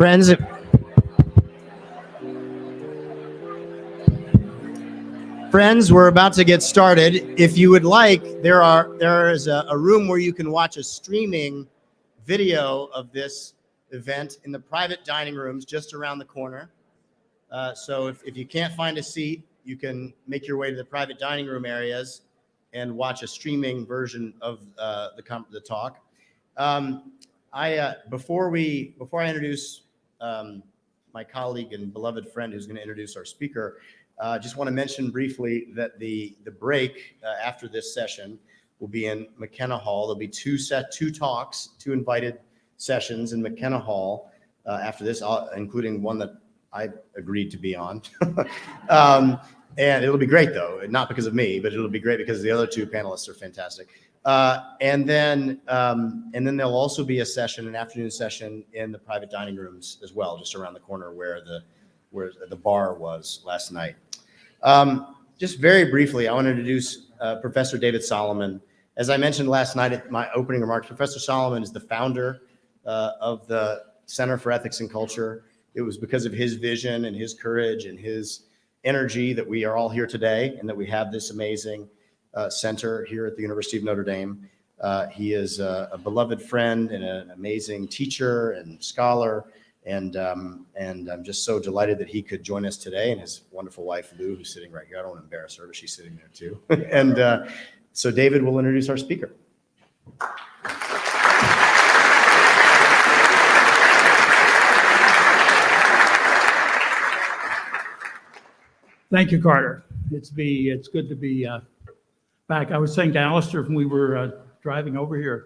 Friends, we're about to get started. If you would like, there is a room where you can watch a streaming video of this event in the private dining rooms just around the corner. So if you can't find a seat, you can make your way to the private dining room areas and watch a streaming version of the talk. Before I introduce my colleague and beloved friend who's going to introduce our speaker, just want to mention briefly that the break after this session will be in McKenna Hall. There'll be two talks, two invited sessions in McKenna Hall after this, including one that I agreed to be on. And it'll be great, though, not because of me, but it'll be great because the other two panelists are fantastic. And then there'll also be an afternoon session in the private dining rooms as well, just around the corner where the bar was last night. Just very briefly, I want to introduce Professor David Solomon. As I mentioned last night at my opening remarks, Professor Solomon is the founder of the Center for Ethics and Culture. It was because of his vision and his courage and his energy that we are all here today and that we have this amazing center here at the University of Notre Dame. He is a beloved friend and an amazing teacher and scholar. And I'm just so delighted that he could join us today, and his wonderful wife, Lou, who's sitting right here. I don't want to embarrass her, but she's sitting there too. And so David will introduce our speaker. Thank you, Carter. It's good to be back. I was saying to Alasdair when we were driving over here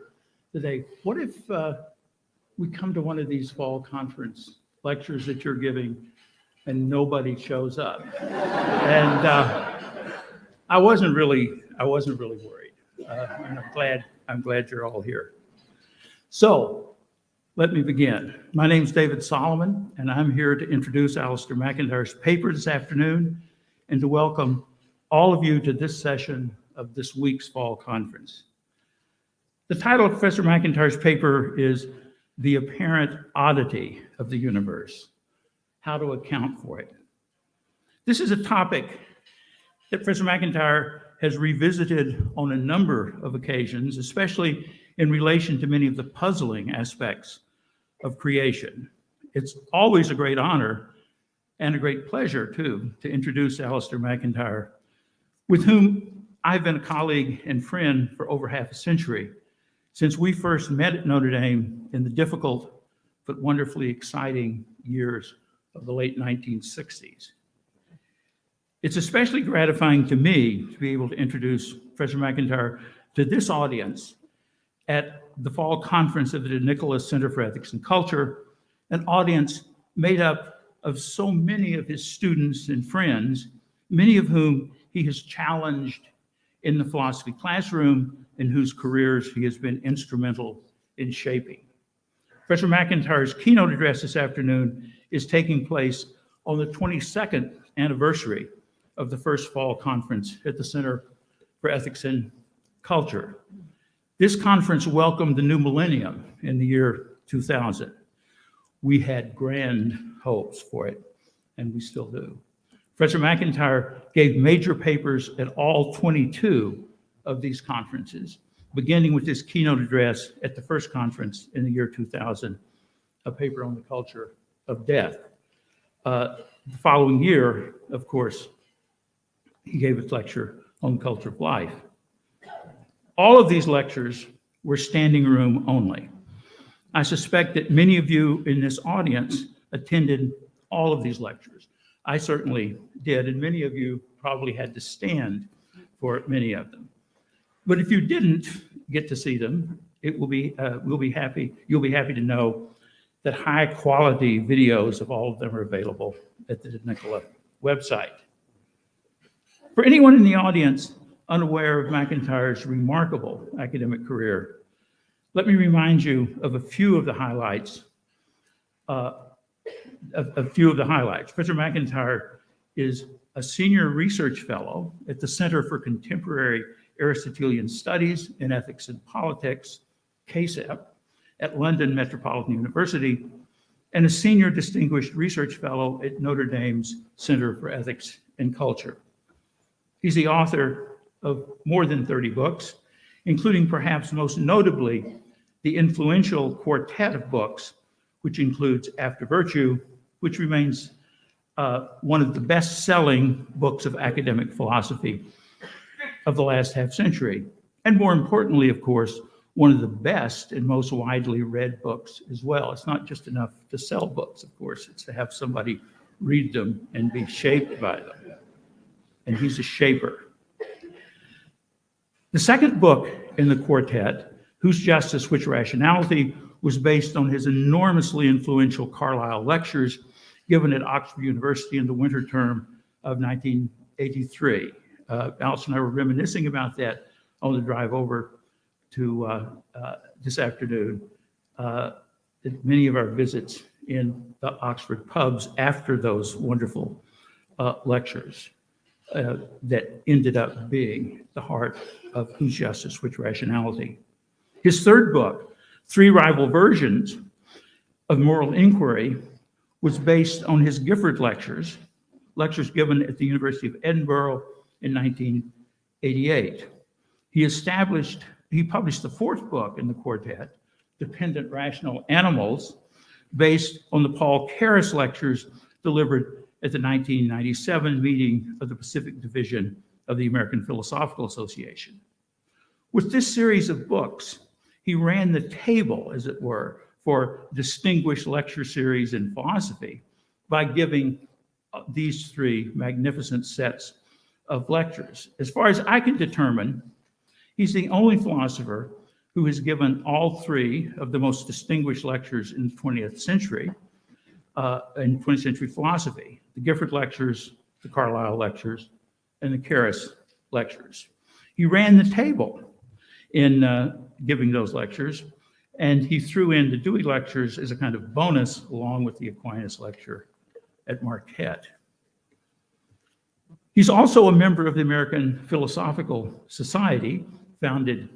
today, what if we come to one of these fall conference lectures that you're giving and nobody shows up? And I wasn't really worried. And I'm glad you're all here. So let me begin. My name's David Solomon, and I'm here to introduce Alasdair MacIntyre's paper this afternoon and to welcome all of you to this session of this week's fall conference. The title of Professor MacIntyre's paper is The Apparent Oddity of the Universe, How to Account for It. This is a topic that Professor MacIntyre has revisited on a number of occasions, especially in relation to many of the puzzling aspects of creation. It's always a great honor and a great pleasure, too, to introduce Alasdair MacIntyre, with whom I've been a colleague and friend for over half a century, since we first met at Notre Dame in the difficult but wonderfully exciting years of the late 1960s. It's especially gratifying to me to be able to introduce Professor MacIntyre to this audience at the fall conference of the Nicholas Center for Ethics and Culture, an audience made up of so many of his students and friends, many of whom he has challenged in the philosophy classroom and whose careers he has been instrumental in shaping. Professor MacIntyre's keynote address this afternoon is taking place on the 22nd anniversary of the first fall conference at the Center for Ethics and Culture. This conference welcomed the new millennium in the year 2000. We had grand hopes for it, and we still do. Professor MacIntyre gave major papers at all 22 of these conferences, beginning with his keynote address at the first conference in the year 2000, a paper on the culture of death. The following year, of course, he gave his lecture on the culture of life. All of these lectures were standing room only. I suspect that many of you in this audience attended all of these lectures. I certainly did, and many of you probably had to stand for many of them. But if you didn't get to see them, you'll be happy to know that high quality videos of all of them are available at the Nicola website. For anyone in the audience unaware of MacIntyre's remarkable academic career, let me remind you of a few of the highlights. Professor MacIntyre is a senior research fellow at the Center for Contemporary Aristotelian Studies in Ethics and Politics, CASEP, at London Metropolitan University, and a senior distinguished research fellow at Notre Dame's Center for Ethics and Culture. He's the author of more than 30 books, including perhaps most notably the influential quartet of books, which includes After Virtue, which remains one of the best-selling books of academic philosophy of the last half century. And more importantly, of course, one of the best and most widely read books as well. It's not just enough to sell books, of course, it's to have somebody read them and be shaped by them. And he's a shaper. The second book in the quartet, Whose Justice, Which Rationality, was based on his enormously influential Carlyle lectures given at Oxford University in the winter term of 1983. Alice and I were reminiscing about that on the drive over to this afternoon. Many of our visits in the Oxford pubs after those wonderful lectures that ended up being the heart of Whose Justice, Which Rationality. His third book, Three Rival Versions of Moral Inquiry, was based on his Gifford lectures given at the University of Edinburgh in 1988. He published the fourth book in the quartet, Dependent Rational Animals, based on the Paul Karras lectures delivered at the 1997 meeting of the Pacific Division of the American Philosophical Association. With this series of books, he ran the table, as it were, for distinguished lecture series in philosophy by giving these three magnificent sets of lectures. As far as I can determine, he's the only philosopher who has given all three of the most distinguished lectures in the 20th century, in 20th century philosophy: the Gifford lectures, the Carlyle lectures, and the Karras lectures. He ran the table in giving those lectures, and he threw in the Dewey lectures as a kind of bonus along with the Aquinas lecture at Marquette. He's also a member of the American Philosophical Society, founded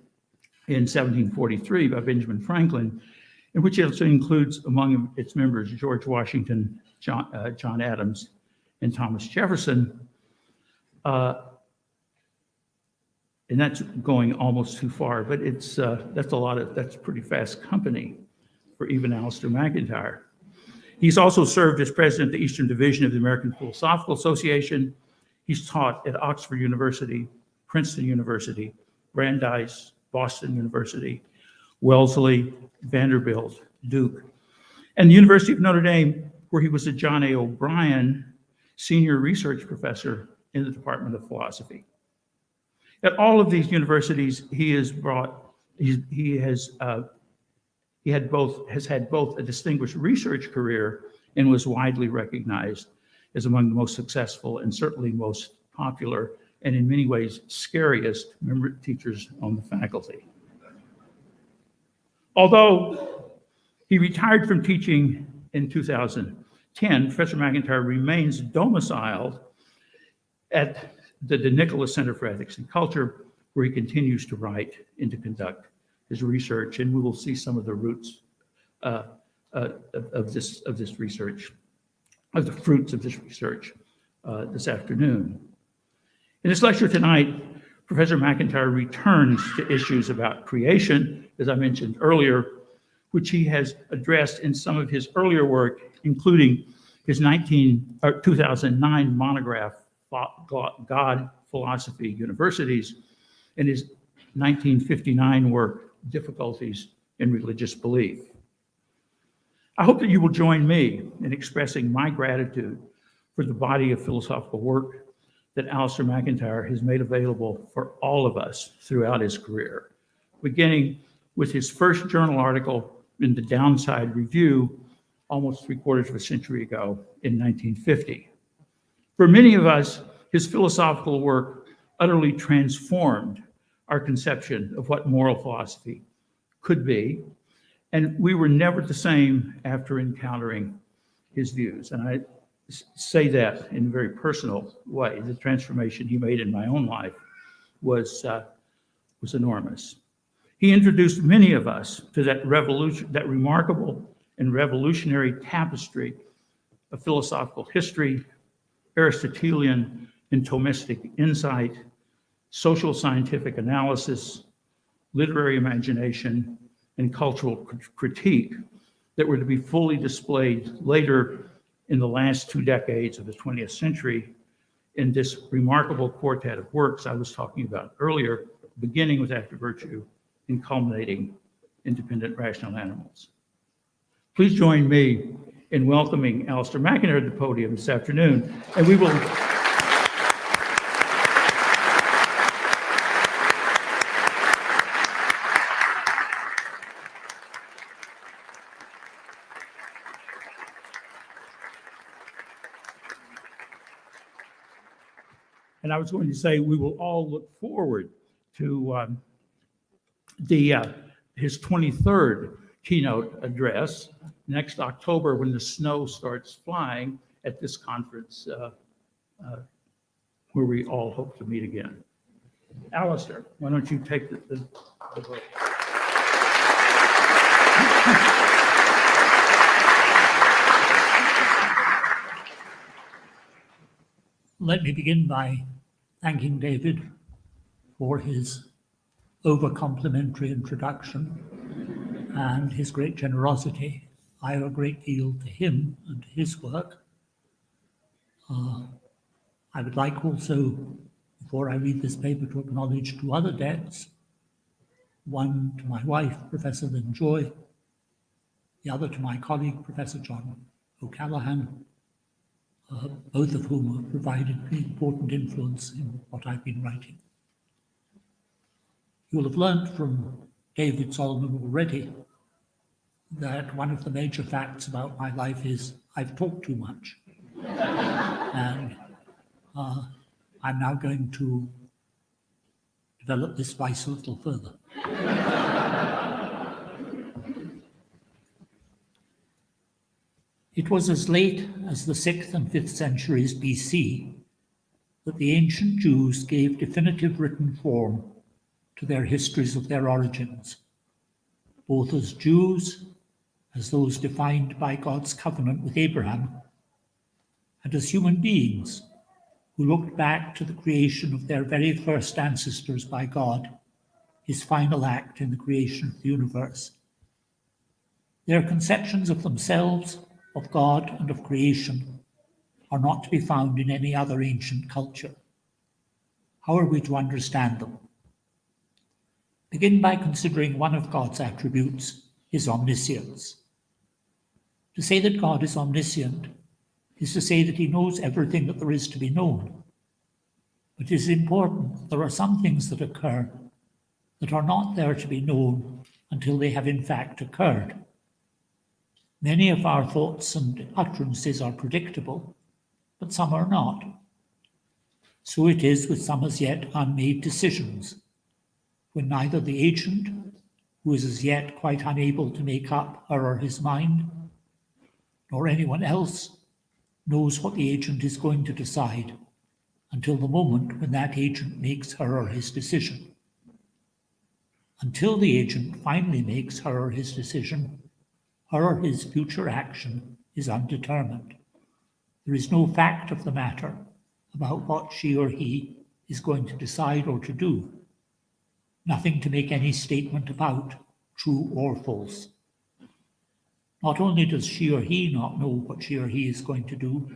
in 1743 by Benjamin Franklin, in which it also includes among its members George Washington, John Adams, and Thomas Jefferson. And that's going almost too far, but that's pretty fast company for even Alasdair MacIntyre. He's also served as president of the Eastern Division of the American Philosophical Association. He's taught at Oxford University, Princeton University, Brandeis, Boston University, Wellesley, Vanderbilt, Duke, and the University of Notre Dame, where he was a John A. O'Brien Senior Research Professor in the Department of Philosophy. At all of these universities, he has had both a distinguished research career and was widely recognized as among the most successful and certainly most popular, and in many ways scariest teachers on the faculty. Although he retired from teaching in 2010, Professor MacIntyre remains domiciled at the De Nicholas Center for Ethics and Culture, where he continues to write and to conduct his research, and we will see some of the roots of this research, of the fruits of this research this afternoon. In this lecture tonight, Professor MacIntyre returns to issues about creation, as I mentioned earlier, which he has addressed in some of his earlier work, including his 2009 monograph, God, Philosophy, Universities, and his 1959 work, Difficulties in Religious Belief. I hope that you will join me in expressing my gratitude for the body of philosophical work that Alasdair MacIntyre has made available for all of us throughout his career, beginning with his first journal article in the Downside Review almost 3/4 of a century ago in 1950. For many of us, his philosophical work utterly transformed our conception of what moral philosophy could be, and we were never the same after encountering his views. And I say that in a very personal way. The transformation he made in my own life was enormous. He introduced many of us to that revolution, that remarkable and revolutionary tapestry of philosophical history, Aristotelian and Thomistic insight, social scientific analysis, literary imagination, and cultural critique that were to be fully displayed later in the last 2 decades of the 20th century in this remarkable quartet of works I was talking about earlier, beginning with Act of Virtue and culminating in Dependent Rational Animals. Please join me in welcoming Alasdair MacIntyre to the podium this afternoon, and we will And I was going to say, we will all look forward to his 23rd keynote address next October when the snow starts flying at this conference where we all hope to meet again. Alasdair, why don't you take the vote? Let me begin by thanking David for his over-complimentary introduction and his great generosity. I owe a great deal to him and to his work. I would like also, before I read this paper, to acknowledge 2 other debts. One to my wife, Professor Lynn Joy, the other to my colleague, Professor John O'Callaghan, both of whom have provided an important influence in what I've been writing. You will have learned from David Solomon already that one of the major facts about my life is I've talked too much. And I'm now going to develop this vice a little further. It was as late as the 6th and 5th centuries BC that the ancient Jews gave definitive written form to their histories of their origins, both as Jews, as those defined by God's covenant with Abraham, and as human beings who looked back to the creation of their very first ancestors by God, his final act in the creation of the universe. Their conceptions of themselves, of God and of creation are not to be found in any other ancient culture. How are we to understand them? Begin by considering one of God's attributes, his omniscience. To say that God is omniscient is to say that he knows everything that there is to be known. But it is important that there are some things that occur that are not there to be known until they have in fact occurred. Many of our thoughts and utterances are predictable, but some are not. So it is with some as yet unmade decisions, when neither the agent, who is as yet quite unable to make up her or his mind, nor anyone else knows what the agent is going to decide until the moment when that agent makes her or his decision. Until the agent finally makes her or his decision, her or his future action is undetermined. There is no fact of the matter about what she or he is going to decide or to do. Nothing to make any statement about, true or false. Not only does she or he not know what she or he is going to do,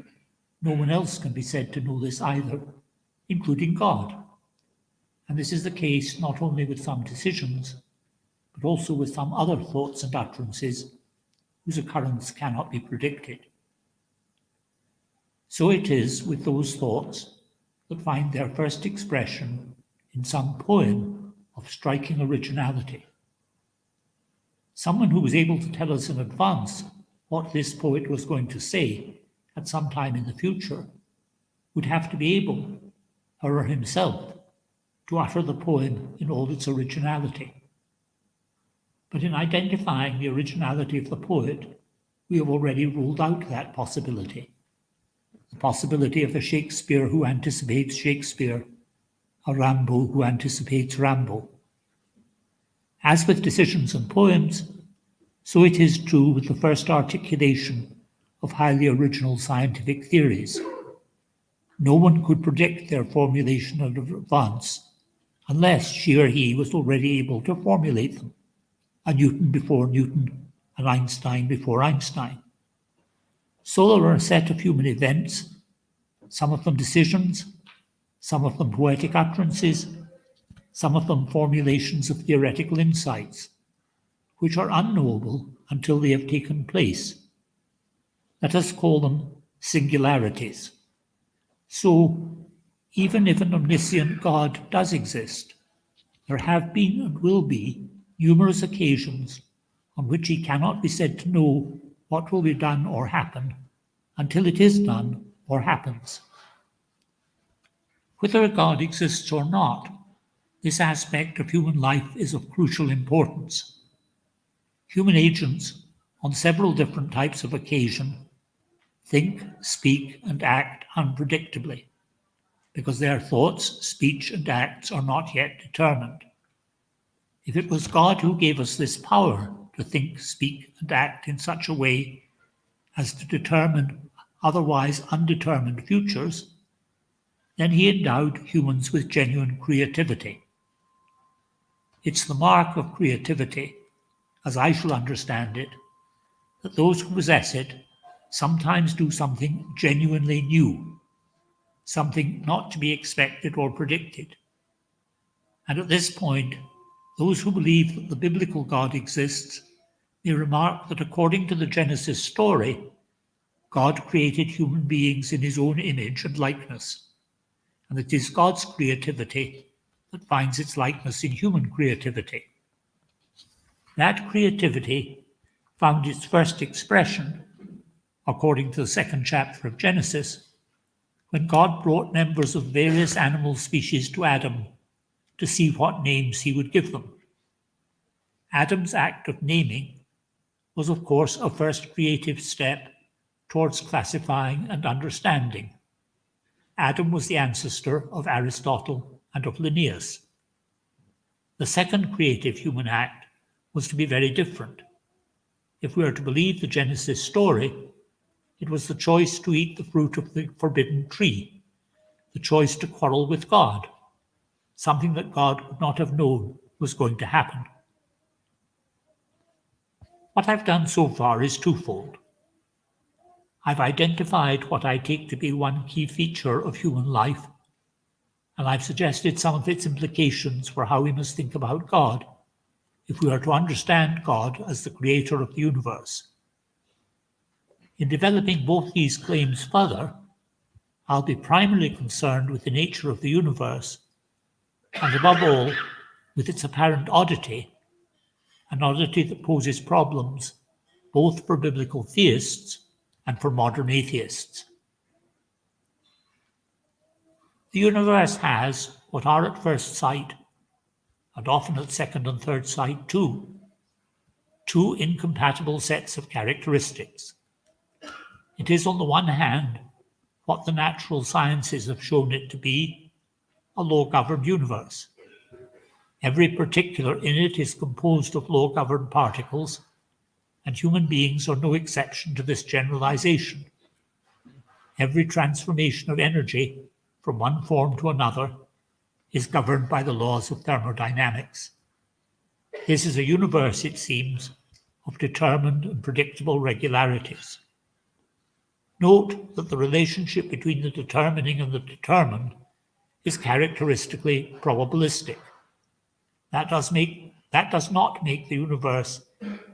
no one else can be said to know this either, including God. And this is the case not only with some decisions, but also with some other thoughts and utterances whose occurrence cannot be predicted. So it is with those thoughts that find their first expression in some poem of striking originality. Someone who was able to tell us in advance what this poet was going to say at some time in the future would have to be able, her or himself, to utter the poem in all its originality. But in identifying the originality of the poet, we have already ruled out that possibility. The possibility of a Shakespeare who anticipates Shakespeare, a Rambo who anticipates Rambo. As with decisions and poems, So it is true with the first articulation of highly original scientific theories. No one could predict their formulation in advance unless she or he was already able to formulate them. A Newton before Newton, an Einstein before Einstein. So there are a set of human events, some of them decisions, some of them poetic utterances, some of them formulations of theoretical insights, which are unknowable until they have taken place. Let us call them singularities. So, even if an omniscient God does exist, there have been and will be numerous occasions on which he cannot be said to know what will be done or happen until it is done or happens. Whether a God exists or not, this aspect of human life is of crucial importance. Human agents, on several different types of occasion, think, speak, and act unpredictably, because their thoughts, speech, and acts are not yet determined. If it was God who gave us this power to think, speak, and act in such a way as to determine otherwise undetermined futures, then he endowed humans with genuine creativity. It's the mark of creativity, as I shall understand it, that those who possess it sometimes do something genuinely new, something not to be expected or predicted. And at this point, those who believe that the biblical God exists may remark that according to the Genesis story, God created human beings in his own image and likeness, and it is God's creativity that finds its likeness in human creativity. That creativity found its first expression, according to the second chapter of Genesis, when God brought members of various animal species to Adam to see what names he would give them. Adam's act of naming was, of course, a first creative step towards classifying and understanding. Adam was the ancestor of Aristotle and of Linnaeus. The second creative human act was to be very different. If we are to believe the Genesis story, it was the choice to eat the fruit of the forbidden tree, the choice to quarrel with God, something that God could not have known was going to happen. What I've done so far is twofold. I've identified what I take to be one key feature of human life, and I've suggested some of its implications for how we must think about God if we are to understand God as the creator of the universe. In developing both these claims further, I'll be primarily concerned with the nature of the universe, and above all, with its apparent oddity, an oddity that poses problems both for biblical theists and for modern atheists. The universe has what are at first sight, and often at second and third sight too, two incompatible sets of characteristics. It is, on the one hand, what the natural sciences have shown it to be, a law-governed universe. Every particular in it is composed of law-governed particles, and human beings are no exception to this generalization. Every transformation of energy from one form to another is governed by the laws of thermodynamics. This is a universe, it seems, of determined and predictable regularities. Note that the relationship between the determining and the determined is characteristically probabilistic. That does not make the universe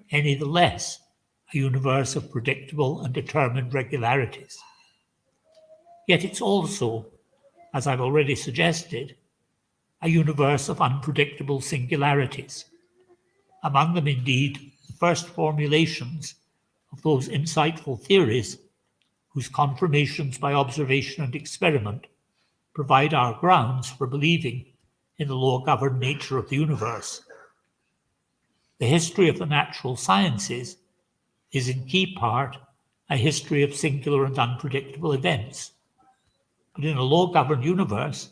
any the less a universe of predictable and determined regularities. Yet it's also, as I've already suggested, a universe of unpredictable singularities. Among them, indeed, the first formulations of those insightful theories whose confirmations by observation and experiment provide our grounds for believing in the law-governed nature of the universe. The history of the natural sciences is in key part a history of singular and unpredictable events. But in a law-governed universe,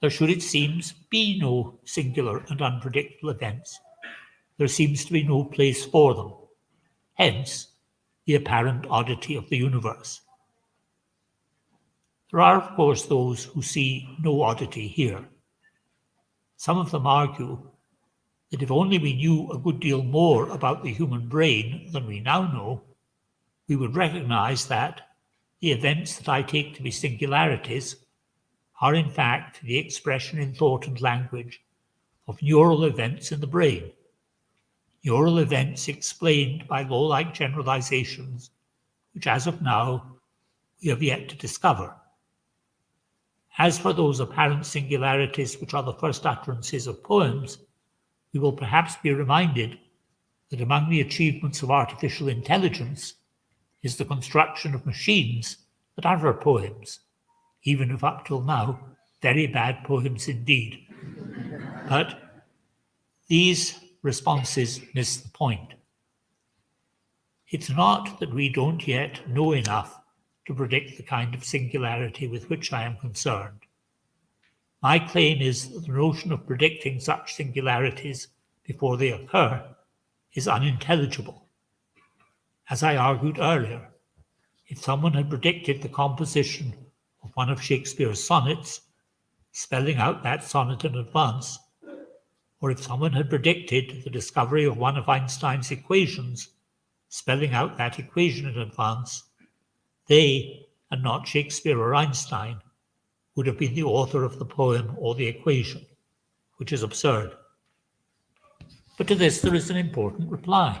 there should, it seems, be no singular and unpredictable events. There seems to be no place for them. hence the apparent oddity of the universe. There are, of course, those who see no oddity here. Some of them argue that if only we knew a good deal more about the human brain than we now know, we would recognize that the events that I take to be singularities are in fact the expression in thought and language of neural events in the brain, neural events explained by law-like generalizations, which as of now we have yet to discover. As for those apparent singularities which are the first utterances of poems, we will perhaps be reminded that among the achievements of artificial intelligence is the construction of machines that utter poems, even if up till now, very bad poems indeed. But these responses miss the point. It's not that we don't yet know enough to predict the kind of singularity with which I am concerned. My claim is that the notion of predicting such singularities before they occur is unintelligible. As I argued earlier, if someone had predicted the composition of one of Shakespeare's sonnets, spelling out that sonnet in advance, or if someone had predicted the discovery of one of Einstein's equations, spelling out that equation in advance, they, and not Shakespeare or Einstein, would have been the author of the poem or the equation, which is absurd. But to this there is an important reply.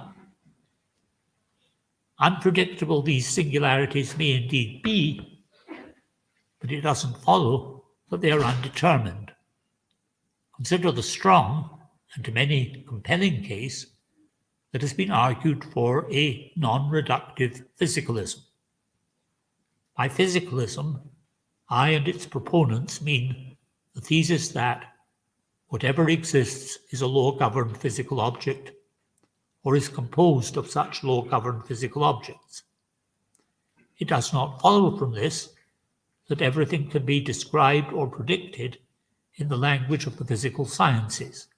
Unpredictable these singularities may indeed be, but it doesn't follow that they are undetermined. Consider the strong, and to many compelling case, that has been argued for a non-reductive physicalism. By physicalism, I and its proponents mean the thesis that whatever exists is a law-governed physical object, or is composed of such law-governed physical objects. It does not follow from this that everything can be described or predicted in the language of the physical sciences.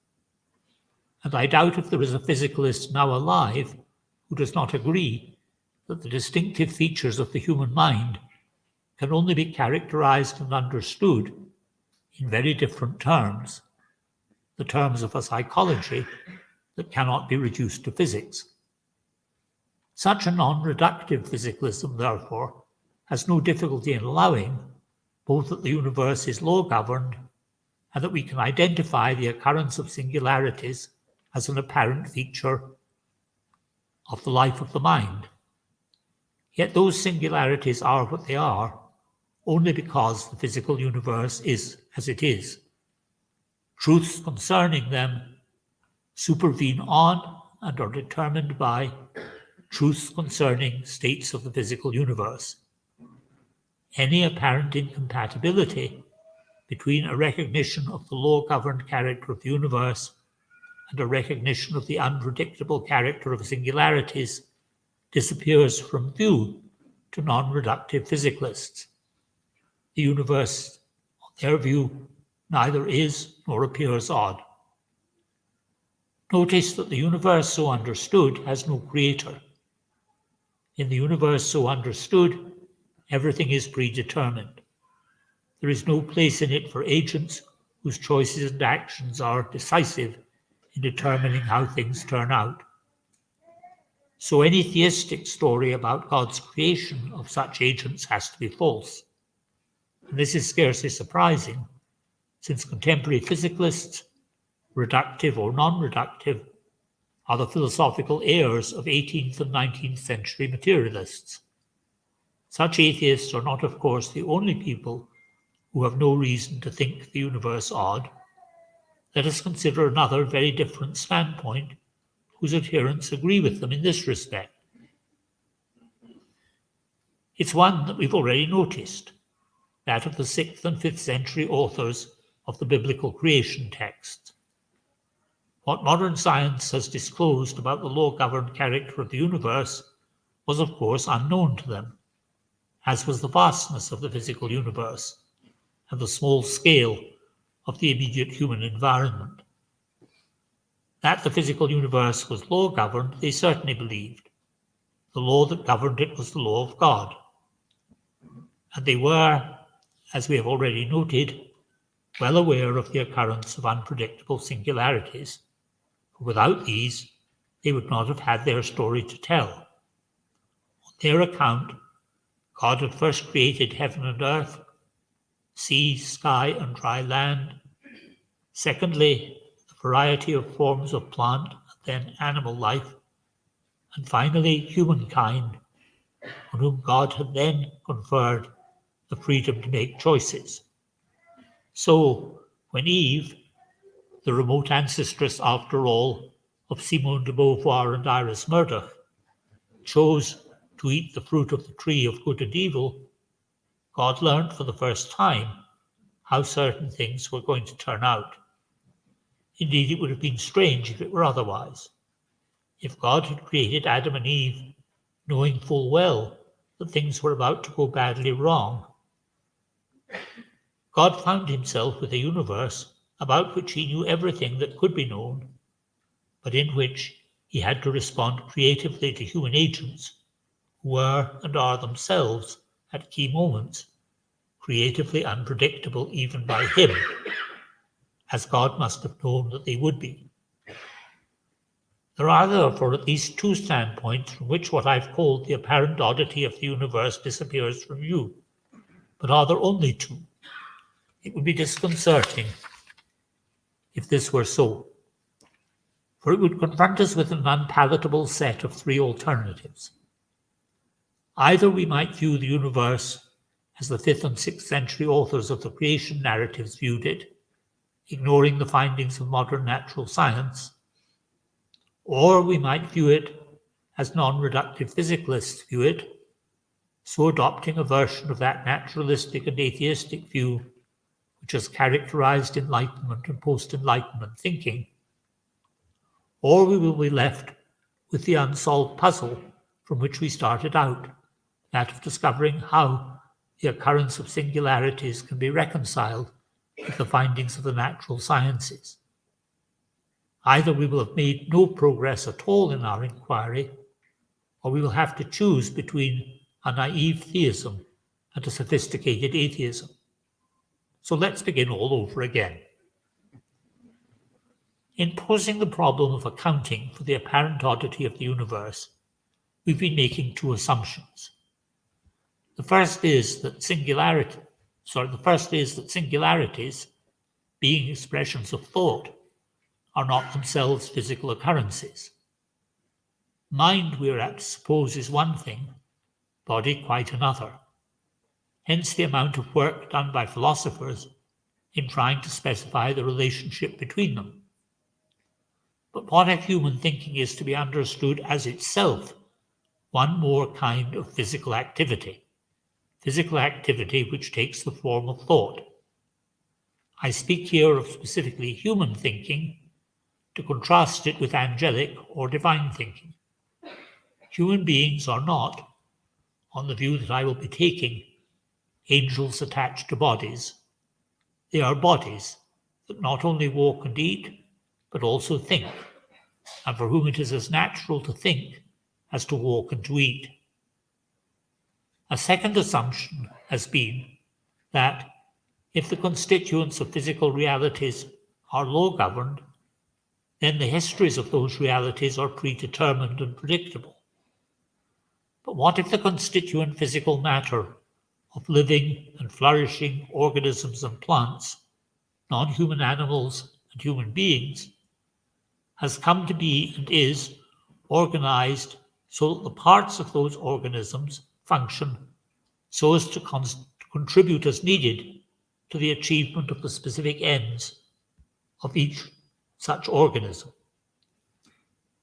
And I doubt if there is a physicalist now alive who does not agree that the distinctive features of the human mind can only be characterized and understood in very different terms, the terms of a psychology that cannot be reduced to physics. Such a non-reductive physicalism, therefore, has no difficulty in allowing both that the universe is law-governed and that we can identify the occurrence of singularities as an apparent feature of the life of the mind. Yet those singularities are what they are only because the physical universe is as it is. Truths concerning them supervene on and are determined by truths concerning states of the physical universe. Any apparent incompatibility between a recognition of the law-governed character of the universe and a recognition of the unpredictable character of singularities disappears from view to non-reductive physicalists. The universe, on their view, neither is nor appears odd. Notice that the universe so understood has no creator. In the universe so understood, everything is predetermined. There is no place in it for agents whose choices and actions are decisive in determining how things turn out. So any theistic story about God's creation of such agents has to be false. And this is scarcely surprising, since contemporary physicalists, reductive or non-reductive, are the philosophical heirs of 18th and 19th century materialists. Such atheists are not, of course, the only people who have no reason to think the universe odd. Let us consider another very different standpoint whose adherents agree with them in this respect. It's one that we've already noticed, that of the 6th and 5th century authors of the biblical creation text. What modern science has disclosed about the law-governed character of the universe was, of course, unknown to them, as was the vastness of the physical universe and the small scale of the immediate human environment. That the physical universe was law-governed, they certainly believed. the law that governed it was the law of God. And they were, as we have already noted, well aware of the occurrence of unpredictable singularities. For without these, they would not have had their story to tell. On their account, God had first created heaven and earth, sea, sky, and dry land. Secondly, the variety of forms of plant and then animal life. And finally, humankind, on whom God had then conferred the freedom to make choices. So, when Eve, the remote ancestress after all of Simone de Beauvoir and Iris Murdoch, chose to eat the fruit of the tree of good and evil, God learned for the first time how certain things were going to turn out. Indeed, it would have been strange if it were otherwise. If God had created Adam and Eve knowing full well that things were about to go badly wrong, God found himself with a universe about which he knew everything that could be known, but in which he had to respond creatively to human agents who were and are themselves, at key moments, creatively unpredictable even by him, as God must have known that they would be. There are therefore at least two standpoints from which what I've called the apparent oddity of the universe disappears from view. But are there only two? It would be disconcerting if this were so, for it would confront us with an unpalatable set of three alternatives. Either we might view the universe as the 5th and 6th century authors of the creation narratives viewed it, ignoring the findings of modern natural science, or we might view it as non-reductive physicalists view it, so adopting a version of that naturalistic and atheistic view which has characterized Enlightenment and post-Enlightenment thinking, or we will be left with the unsolved puzzle from which we started out, that of discovering how the occurrence of singularities can be reconciled with the findings of the natural sciences. Either we will have made no progress at all in our inquiry, or we will have to choose between a naive theism and a sophisticated atheism. So let's begin all over again. In posing the problem of accounting for the apparent oddity of the universe, we've been making two assumptions. The first is that singularities, being expressions of thought, are not themselves physical occurrences. Mind, we are apt to suppose, is one thing, body quite another. Hence the amount of work done by philosophers in trying to specify the relationship between them. But what if human thinking is to be understood as itself one more kind of physical activity which takes the form of thought? I speak here of specifically human thinking to contrast it with angelic or divine thinking. Human beings are not, on the view that I will be taking, angels attached to bodies. They are bodies that not only walk and eat, but also think, and for whom it is as natural to think as to walk and to eat. A second assumption has been that if the constituents of physical realities are law-governed, then the histories of those realities are predetermined and predictable. But what if the constituent physical matter of living and flourishing organisms and plants, non-human animals and human beings, has come to be and is organized so that the parts of those organisms function so as to contribute as needed to the achievement of the specific ends of each such organism.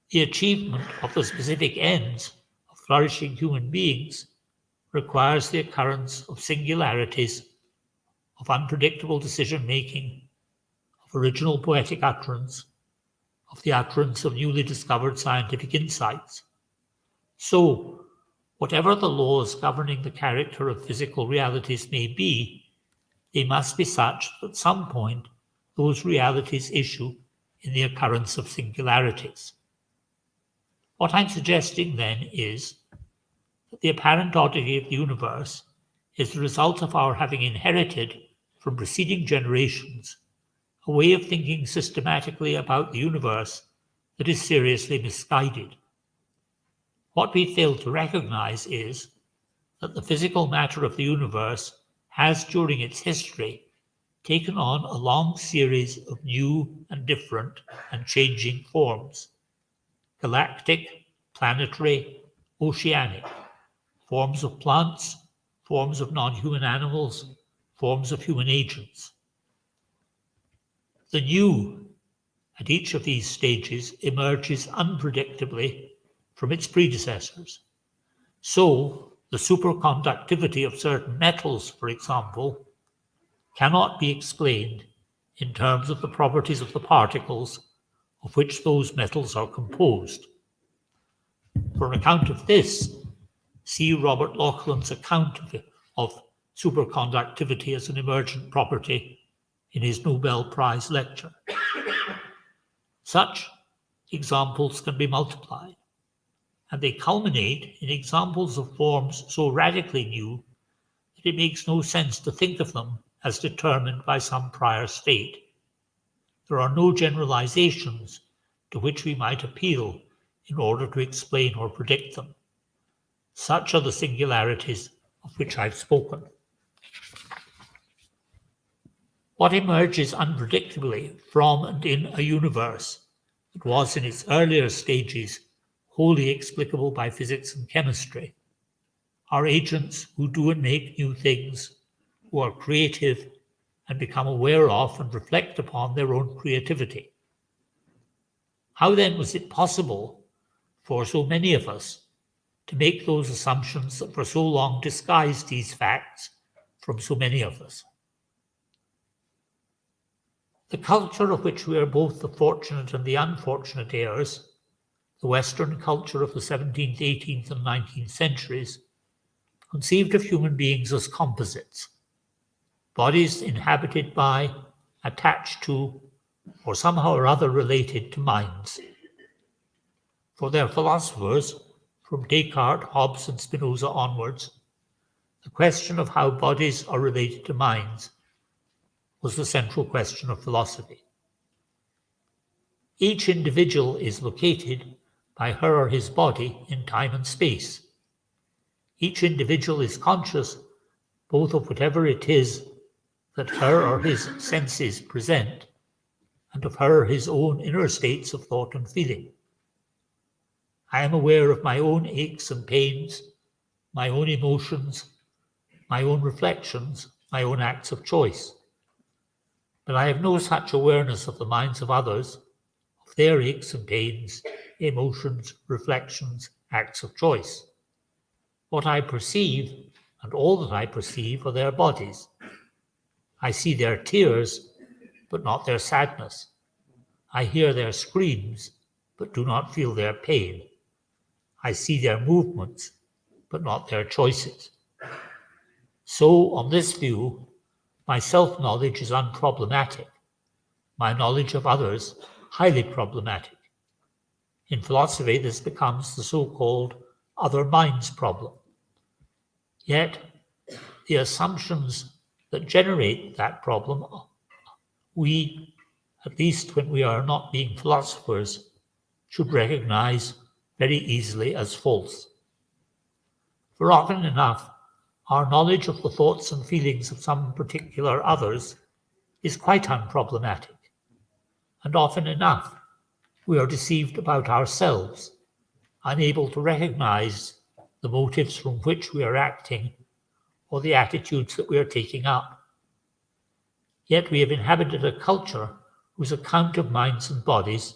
The achievement of the specific ends of flourishing human beings requires the occurrence of singularities, of unpredictable decision-making, of original poetic utterance, of the utterance of newly discovered scientific insights. So, whatever the laws governing the character of physical realities may be, they must be such that at some point those realities issue in the occurrence of singularities. What I'm suggesting then is that the apparent oddity of the universe is the result of our having inherited from preceding generations a way of thinking systematically about the universe that is seriously misguided. What we fail to recognize is that the physical matter of the universe has, during its history, taken on a long series of new and different and changing forms: galactic, planetary, oceanic, forms of plants, forms of non-human animals, forms of human agents. The new at each of these stages emerges unpredictably from its predecessors. So, the superconductivity of certain metals, for example, cannot be explained in terms of the properties of the particles of which those metals are composed. For an account of this, see Robert Laughlin's account of superconductivity as an emergent property in his Nobel Prize lecture. Such examples can be multiplied, and they culminate in examples of forms so radically new that it makes no sense to think of them as determined by some prior state. There are no generalizations to which we might appeal in order to explain or predict them. Such are the singularities of which I've spoken. What emerges unpredictably from and in a universe that was in its earlier stages wholly explicable by physics and chemistry are agents who do and make new things, who are creative and become aware of and reflect upon their own creativity. How then was it possible for so many of us to make those assumptions that for so long disguised these facts from so many of us? The culture of which we are both the fortunate and the unfortunate heirs, the Western culture of the 17th, 18th, and 19th centuries, conceived of human beings as composites, bodies inhabited by, attached to, or somehow or other related to minds. For their philosophers, from Descartes, Hobbes, and Spinoza onwards, the question of how bodies are related to minds was the central question of philosophy. Each individual is located by her or his body in time and space. Each individual is conscious both of whatever it is that her or his senses present and of her or his own inner states of thought and feeling. I am aware of my own aches and pains, my own emotions, my own reflections, my own acts of choice. But I have no such awareness of the minds of others, of their aches and pains, emotions, reflections, acts of choice. What I perceive, and all that I perceive, are their bodies. I see their tears, but not their sadness. I hear their screams, but do not feel their pain. I see their movements, but not their choices. So, on this view, my self-knowledge is unproblematic. My knowledge of others, highly problematic. In philosophy, this becomes the so-called other minds problem. Yet, the assumptions that generate that problem, we, at least when we are not being philosophers, should recognize very easily as false. For often enough, our knowledge of the thoughts and feelings of some particular others is quite unproblematic. And often enough, we are deceived about ourselves, unable to recognize the motives from which we are acting or the attitudes that we are taking up. Yet we have inhabited a culture whose account of minds and bodies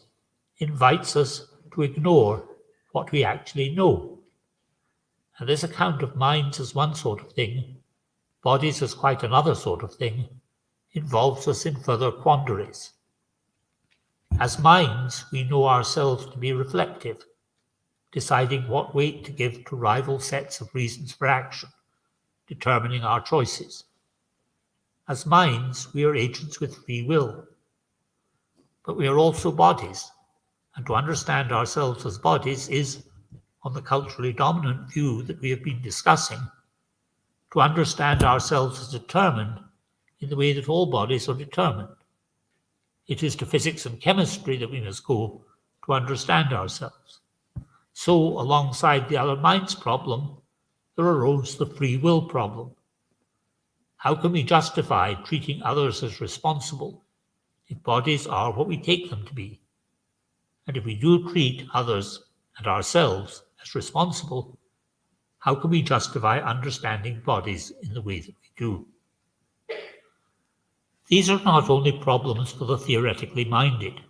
invites us to ignore what we actually know. And this account of minds as one sort of thing, bodies as quite another sort of thing, involves us in further quandaries. As minds, we know ourselves to be reflective, deciding what weight to give to rival sets of reasons for action, determining our choices. As minds, we are agents with free will. But we are also bodies, and to understand ourselves as bodies is, on the culturally dominant view that we have been discussing, to understand ourselves as determined in the way that all bodies are determined. It is to physics and chemistry that we must go to understand ourselves. So, alongside the other minds problem, there arose the free will problem. How can we justify treating others as responsible if bodies are what we take them to be? And if we do treat others and ourselves as responsible, how can we justify understanding bodies in the way that we do? These are not only problems for the theoretically minded.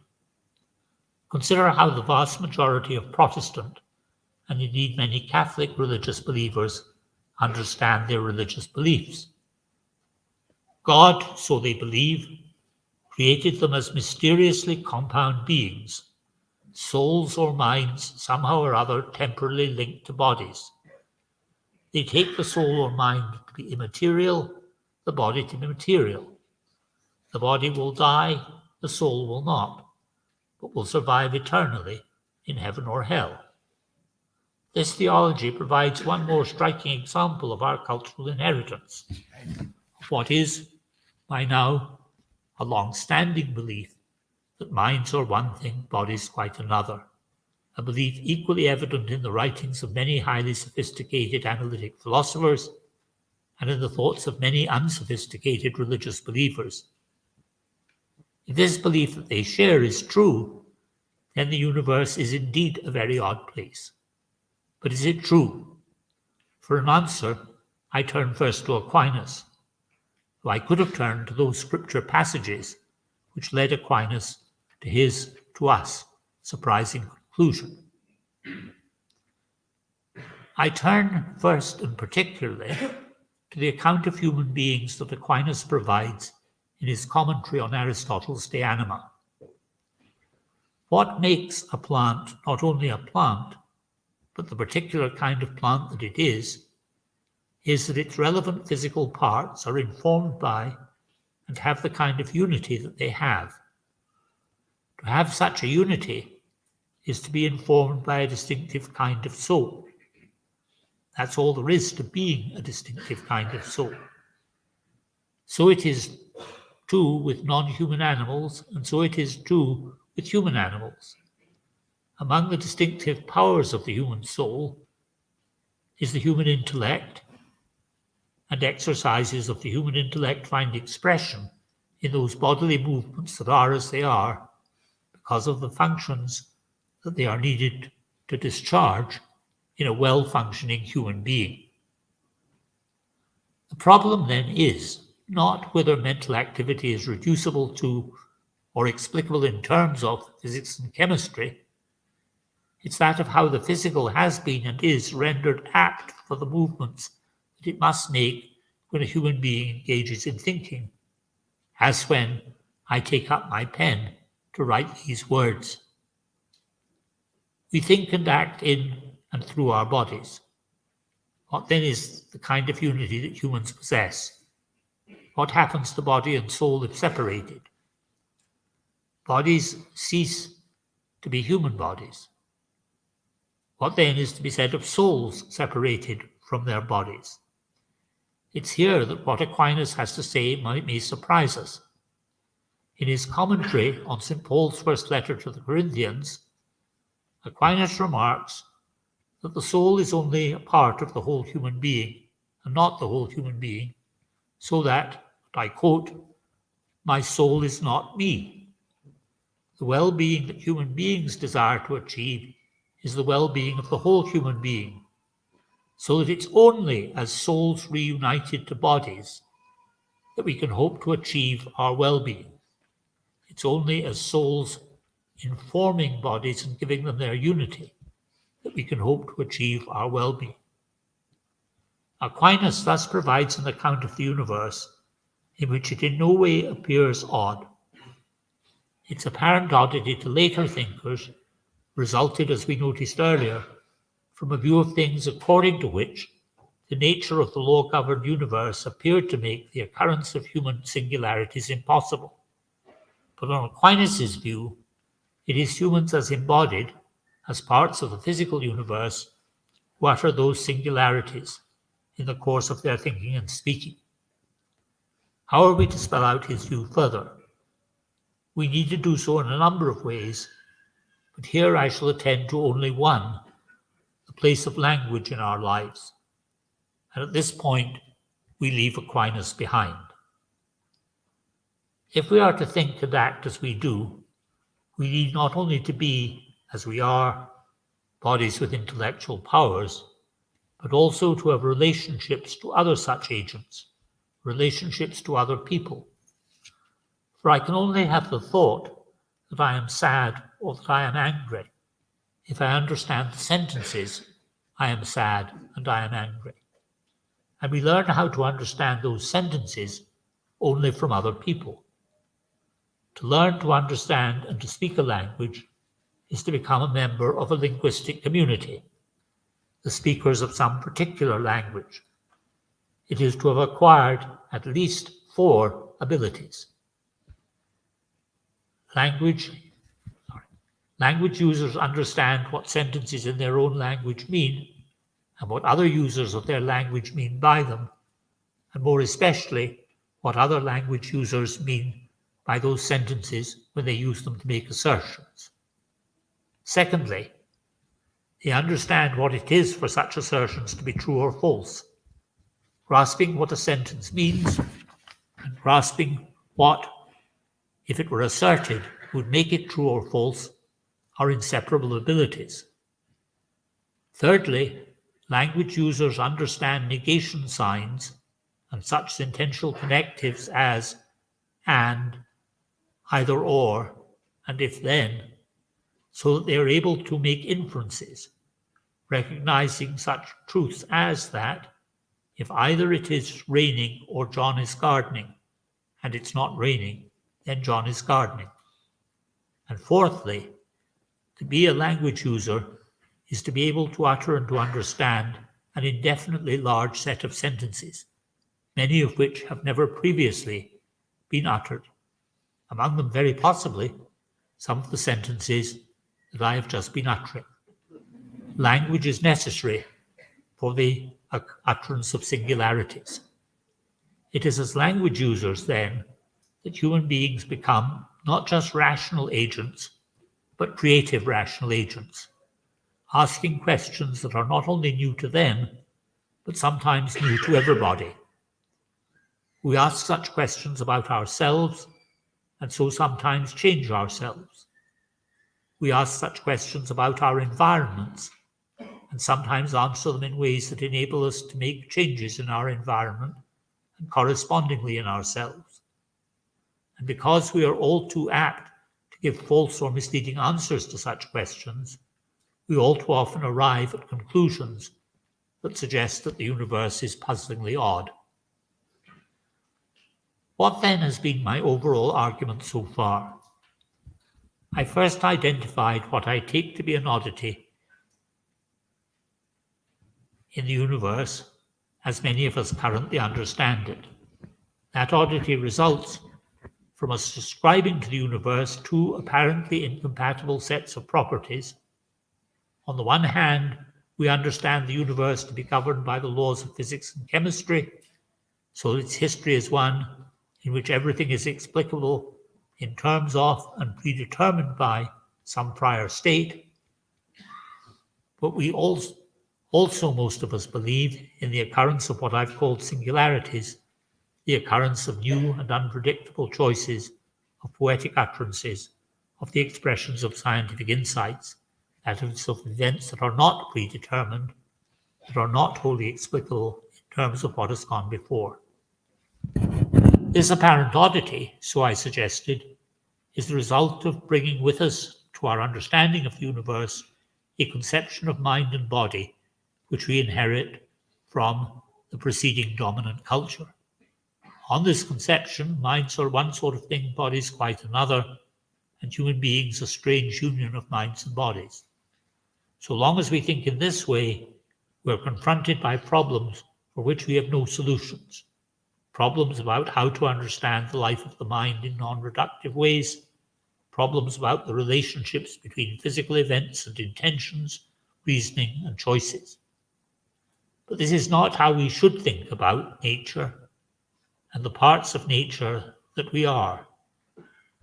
Consider how the vast majority of Protestant, and indeed many Catholic religious believers, understand their religious beliefs. God, so they believe, created them as mysteriously compound beings, souls or minds somehow or other temporally linked to bodies. They take the soul or mind to be immaterial, the body to be material. The body will die, the soul will not, but will survive eternally in heaven or hell. This theology provides one more striking example of our cultural inheritance, of what is, by now, a long-standing belief that minds are one thing, bodies quite another, a belief equally evident in the writings of many highly sophisticated analytic philosophers and in the thoughts of many unsophisticated religious believers. If this belief that they share is true, then the universe is indeed a very odd place. But is it true? For an answer, I turn first to Aquinas, though I could have turned to those scripture passages which led Aquinas to his, to us, surprising conclusion. I turn first and particularly to the account of human beings that Aquinas provides in his commentary on Aristotle's De Anima. What makes a plant not only a plant, but the particular kind of plant that it is that its relevant physical parts are informed by and have the kind of unity that they have. To have such a unity is to be informed by a distinctive kind of soul. That's all there is to being a distinctive kind of soul. So it is too with non-human animals, and so it is too with human animals. Among the distinctive powers of the human soul is the human intellect, and exercises of the human intellect find expression in those bodily movements that are as they are because of the functions that they are needed to discharge in a well-functioning human being. The problem then is not whether mental activity is reducible to or explicable in terms of physics and chemistry. It's that of how the physical has been and is rendered apt for the movements that it must make when a human being engages in thinking, as when I take up my pen to write these words. We think and act in and through our bodies. What then is the kind of unity that humans possess? What happens to body and soul if separated? Bodies cease to be human bodies. What then is to be said of souls separated from their bodies? It's here that what Aquinas has to say may surprise us. In his commentary on St. Paul's first letter to the Corinthians, Aquinas remarks that the soul is only a part of the whole human being and not the whole human being, so that, I quote, my soul is not me. The well-being that human beings desire to achieve is the well-being of the whole human being, so that it's only as souls reunited to bodies that we can hope to achieve our well-being. It's only as souls informing bodies and giving them their unity that we can hope to achieve our well-being. Aquinas thus provides an account of the universe in which it in no way appears odd. Its apparent oddity to later thinkers resulted, as we noticed earlier, from a view of things according to which the nature of the law-governed universe appeared to make the occurrence of human singularities impossible. But on Aquinas' view, it is humans as embodied, as parts of the physical universe, who utter those singularities in the course of their thinking and speaking. How are we to spell out his view further? We need to do so in a number of ways, but here I shall attend to only one, the place of language in our lives. And at this point, we leave Aquinas behind. If we are to think and act as we do, we need not only to be, as we are, bodies with intellectual powers, but also to have relationships to other such agents, relationships to other people. For I can only have the thought that I am sad or that I am angry if I understand the sentences, I am sad and I am angry. And we learn how to understand those sentences only from other people. To learn to understand and to speak a language is to become a member of a linguistic community, the speakers of some particular language. It is to have acquired at least 4 abilities. Language users understand what sentences in their own language mean and what other users of their language mean by them, and more especially what other language users mean by those sentences when they use them to make assertions. Secondly, they understand what it is for such assertions to be true or false, grasping what a sentence means and grasping what, if it were asserted, would make it true or false are inseparable abilities. Thirdly, language users understand negation signs and such sentential connectives as and, either or, and if then, so that they are able to make inferences, recognizing such truths as that, if either it is raining or John is gardening, and it's not raining, then John is gardening. And fourthly, to be a language user is to be able to utter and to understand an indefinitely large set of sentences, many of which have never previously been uttered. Among them, very possibly, some of the sentences that I have just been uttering. Language is necessary for the utterance of singularities. It is as language users, then, that human beings become not just rational agents, but creative rational agents, asking questions that are not only new to them, but sometimes new to everybody. We ask such questions about ourselves, and so sometimes change ourselves. We ask such questions about our environments, and sometimes answer them in ways that enable us to make changes in our environment and correspondingly in ourselves. And because we are all too apt to give false or misleading answers to such questions, we all too often arrive at conclusions that suggest that the universe is puzzlingly odd. What then has been my overall argument so far? I first identified what I take to be an oddity in the universe, as many of us currently understand it. That oddity results from us ascribing to the universe 2 apparently incompatible sets of properties. On the one hand, we understand the universe to be governed by the laws of physics and chemistry, so its history is one in which everything is explicable in terms of and predetermined by some prior state. But we also most of us believe in the occurrence of what I've called singularities, the occurrence of new and unpredictable choices, of poetic utterances, of the expressions of scientific insights, that is, of events that are not predetermined, that are not wholly explicable in terms of what has gone before. This apparent oddity, so I suggested, is the result of bringing with us to our understanding of the universe a conception of mind and body which we inherit from the preceding dominant culture. On this conception, minds are one sort of thing, bodies quite another, and human beings a strange union of minds and bodies. So long as we think in this way, we're confronted by problems for which we have no solutions. Problems about how to understand the life of the mind in non-reductive ways, problems about the relationships between physical events and intentions, reasoning and choices. But this is not how we should think about nature and the parts of nature that we are.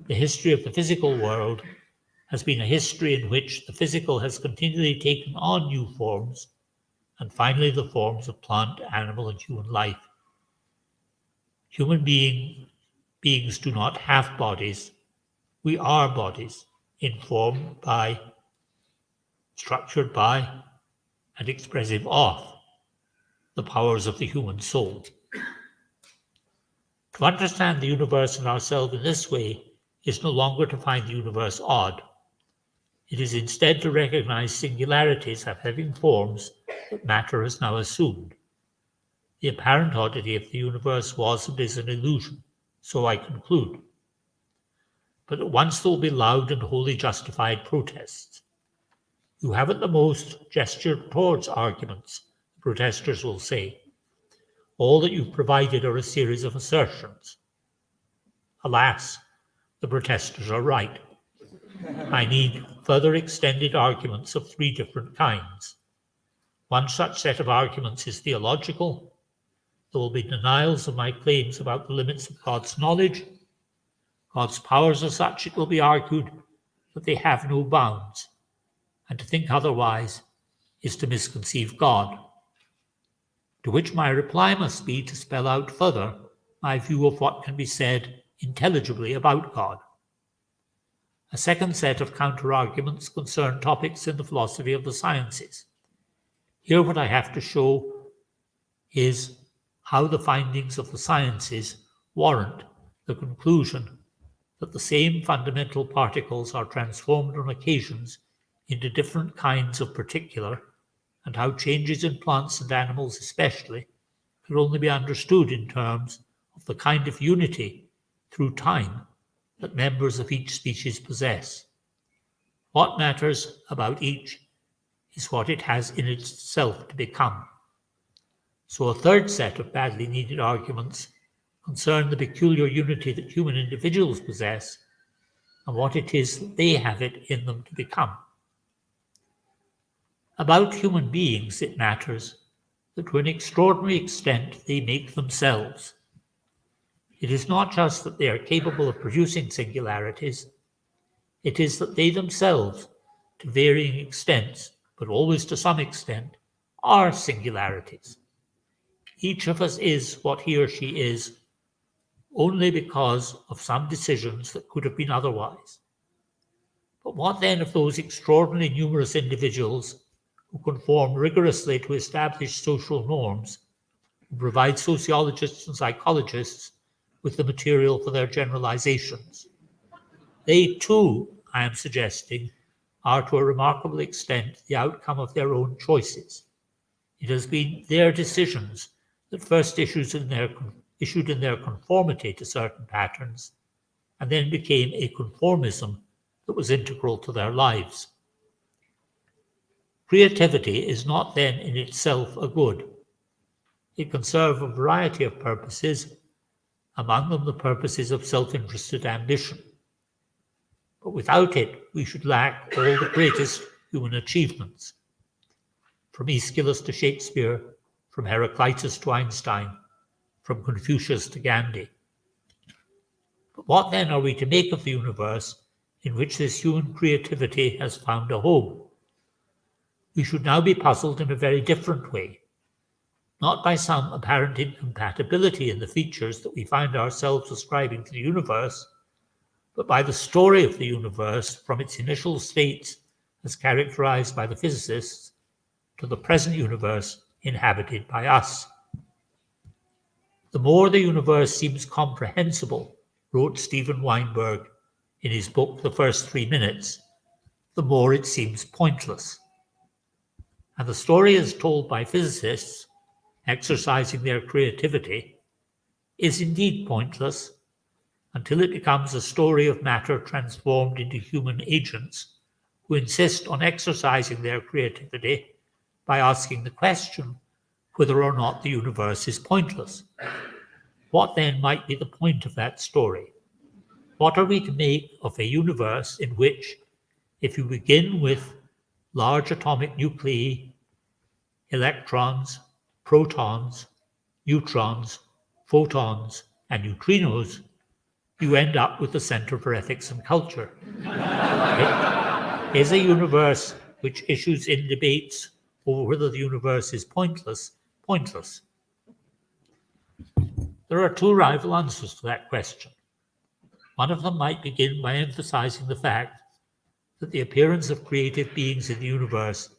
The history of the physical world has been a history in which the physical has continually taken on new forms, and finally the forms of plant, animal, and human life. Human beings do not have bodies. We are bodies, informed by, structured by, and expressive of the powers of the human soul. To understand the universe and ourselves in this way is no longer to find the universe odd. It is instead to recognize singularities of having forms that matter has now assumed. The apparent oddity of the universe was and is an illusion, so I conclude. But at once there will be loud and wholly justified protests. You have at the most gestured towards arguments, the protesters will say. All that you've provided are a series of assertions. Alas, the protesters are right. I need further extended arguments of three different kinds. One such set of arguments is theological. There will be denials of my claims about the limits of God's knowledge. God's powers are such, it will be argued, that they have no bounds, and to think otherwise is to misconceive God. To which my reply must be to spell out further my view of what can be said intelligibly about God. A second set of counter-arguments concern topics in the philosophy of the sciences. Here what I have to show is how the findings of the sciences warrant the conclusion that the same fundamental particles are transformed on occasions into different kinds of particular, and how changes in plants and animals especially could only be understood in terms of the kind of unity through time that members of each species possess. What matters about each is what it has in itself to become. So a third set of badly needed arguments concern the peculiar unity that human individuals possess and what it is that they have it in them to become. About human beings, it matters that to an extraordinary extent they make themselves. It is not just that they are capable of producing singularities, it is that they themselves, to varying extents, but always to some extent, are singularities. Each of us is what he or she is only because of some decisions that could have been otherwise. But what then of those extraordinarily numerous individuals who conform rigorously to established social norms, who provide sociologists and psychologists with the material for their generalizations? They too, I am suggesting, are to a remarkable extent the outcome of their own choices. It has been their decisions that first issued in their conformity to certain patterns, and then became a conformism that was integral to their lives. Creativity is not then in itself a good. It can serve a variety of purposes, among them the purposes of self-interested ambition. But without it, we should lack all the greatest human achievements. From Aeschylus to Shakespeare, from Heraclitus to Einstein, from Confucius to Gandhi. But what then are we to make of the universe in which this human creativity has found a home? We should now be puzzled in a very different way, not by some apparent incompatibility in the features that we find ourselves ascribing to the universe, but by the story of the universe from its initial states as characterized by the physicists to the present universe inhabited by us. The more the universe seems comprehensible, wrote Steven Weinberg in his book The First 3 Minutes, the more it seems pointless. And the story as told by physicists, exercising their creativity, is indeed pointless until it becomes a story of matter transformed into human agents who insist on exercising their creativity by asking the question whether or not the universe is pointless. What then might be the point of that story? What are we to make of a universe in which, if you begin with large atomic nuclei, electrons, protons, neutrons, photons, and neutrinos, you end up with the Center for Ethics and Culture. Is a universe which issues in debates over whether the universe is pointless, pointless? There are two rival answers to that question. One of them might begin by emphasizing the fact that the appearance of creative beings in the universe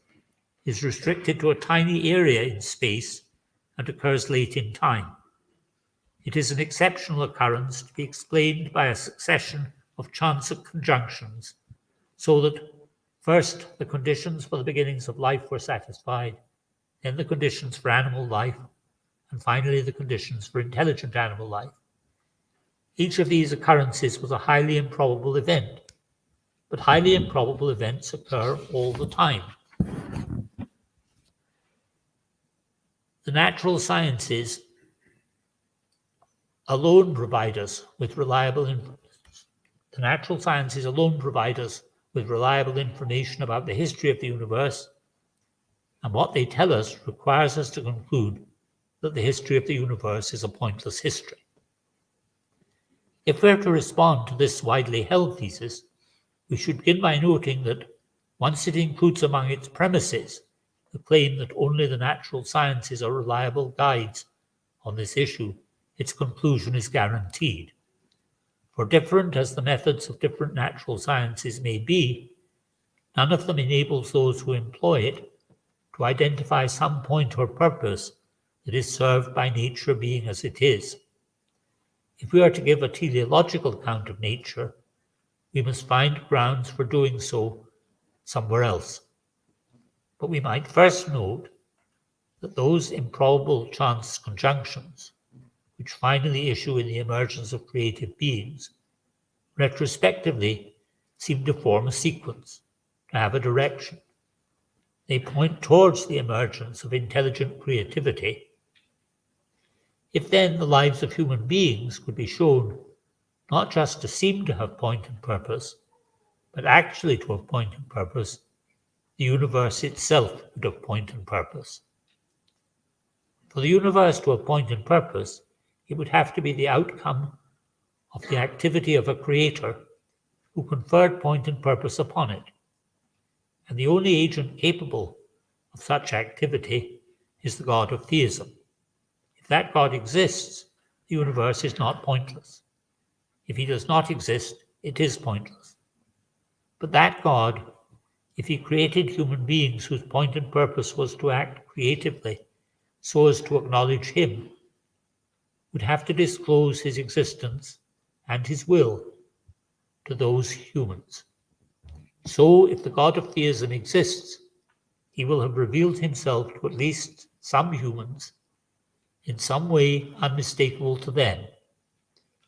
is restricted to a tiny area in space and occurs late in time. It is an exceptional occurrence to be explained by a succession of chance conjunctions, so that first the conditions for the beginnings of life were satisfied, then the conditions for animal life, and finally the conditions for intelligent animal life. Each of these occurrences was a highly improbable event, but highly improbable events occur all the time. The natural sciences alone provide us with reliable information about the history of the universe, and what they tell us requires us to conclude that the history of the universe is a pointless history. If we're to respond to this widely held thesis, we should begin by noting that once it includes among its premises the claim that only the natural sciences are reliable guides on this issue, its conclusion is guaranteed. For different as the methods of different natural sciences may be, none of them enables those who employ it to identify some point or purpose that is served by nature being as it is. If we are to give a teleological account of nature, we must find grounds for doing so somewhere else. But we might first note that those improbable chance conjunctions, which finally issue in the emergence of creative beings, retrospectively seem to form a sequence, to have a direction. They point towards the emergence of intelligent creativity. If then the lives of human beings could be shown not just to seem to have point and purpose, but actually to have point and purpose, the universe itself would have point and purpose. For the universe to have point and purpose, it would have to be the outcome of the activity of a creator who conferred point and purpose upon it. And the only agent capable of such activity is the God of theism. If that God exists, the universe is not pointless. If he does not exist, it is pointless. But that God, if he created human beings whose point and purpose was to act creatively so as to acknowledge him, would have to disclose his existence and his will to those humans. So if the God of theism exists, he will have revealed himself to at least some humans in some way unmistakable to them.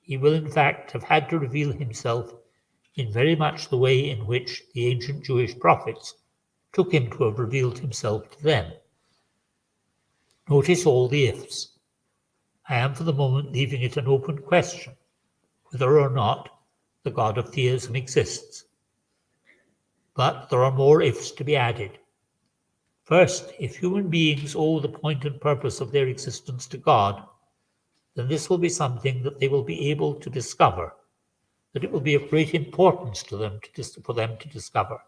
He will in fact have had to reveal himself in very much the way in which the ancient Jewish prophets took him to have revealed himself to them. Notice all the ifs. I am for the moment leaving it an open question whether or not the God of theism exists. But there are more ifs to be added. First, if human beings owe the point and purpose of their existence to God, then this will be something that they will be able to discover, that it will be of great importance to them for them to discover.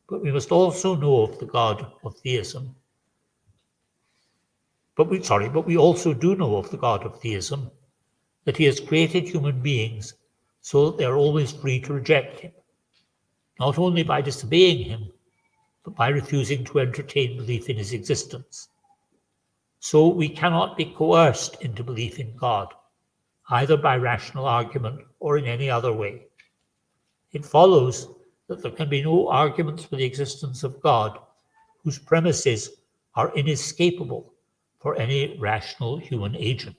But we must also know of the God of theism. But we also do know of the God of theism, that he has created human beings so that they are always free to reject him, not only by disobeying him, but by refusing to entertain belief in his existence. So we cannot be coerced into belief in God, either by rational argument or in any other way. It follows that there can be no arguments for the existence of God whose premises are inescapable for any rational human agent.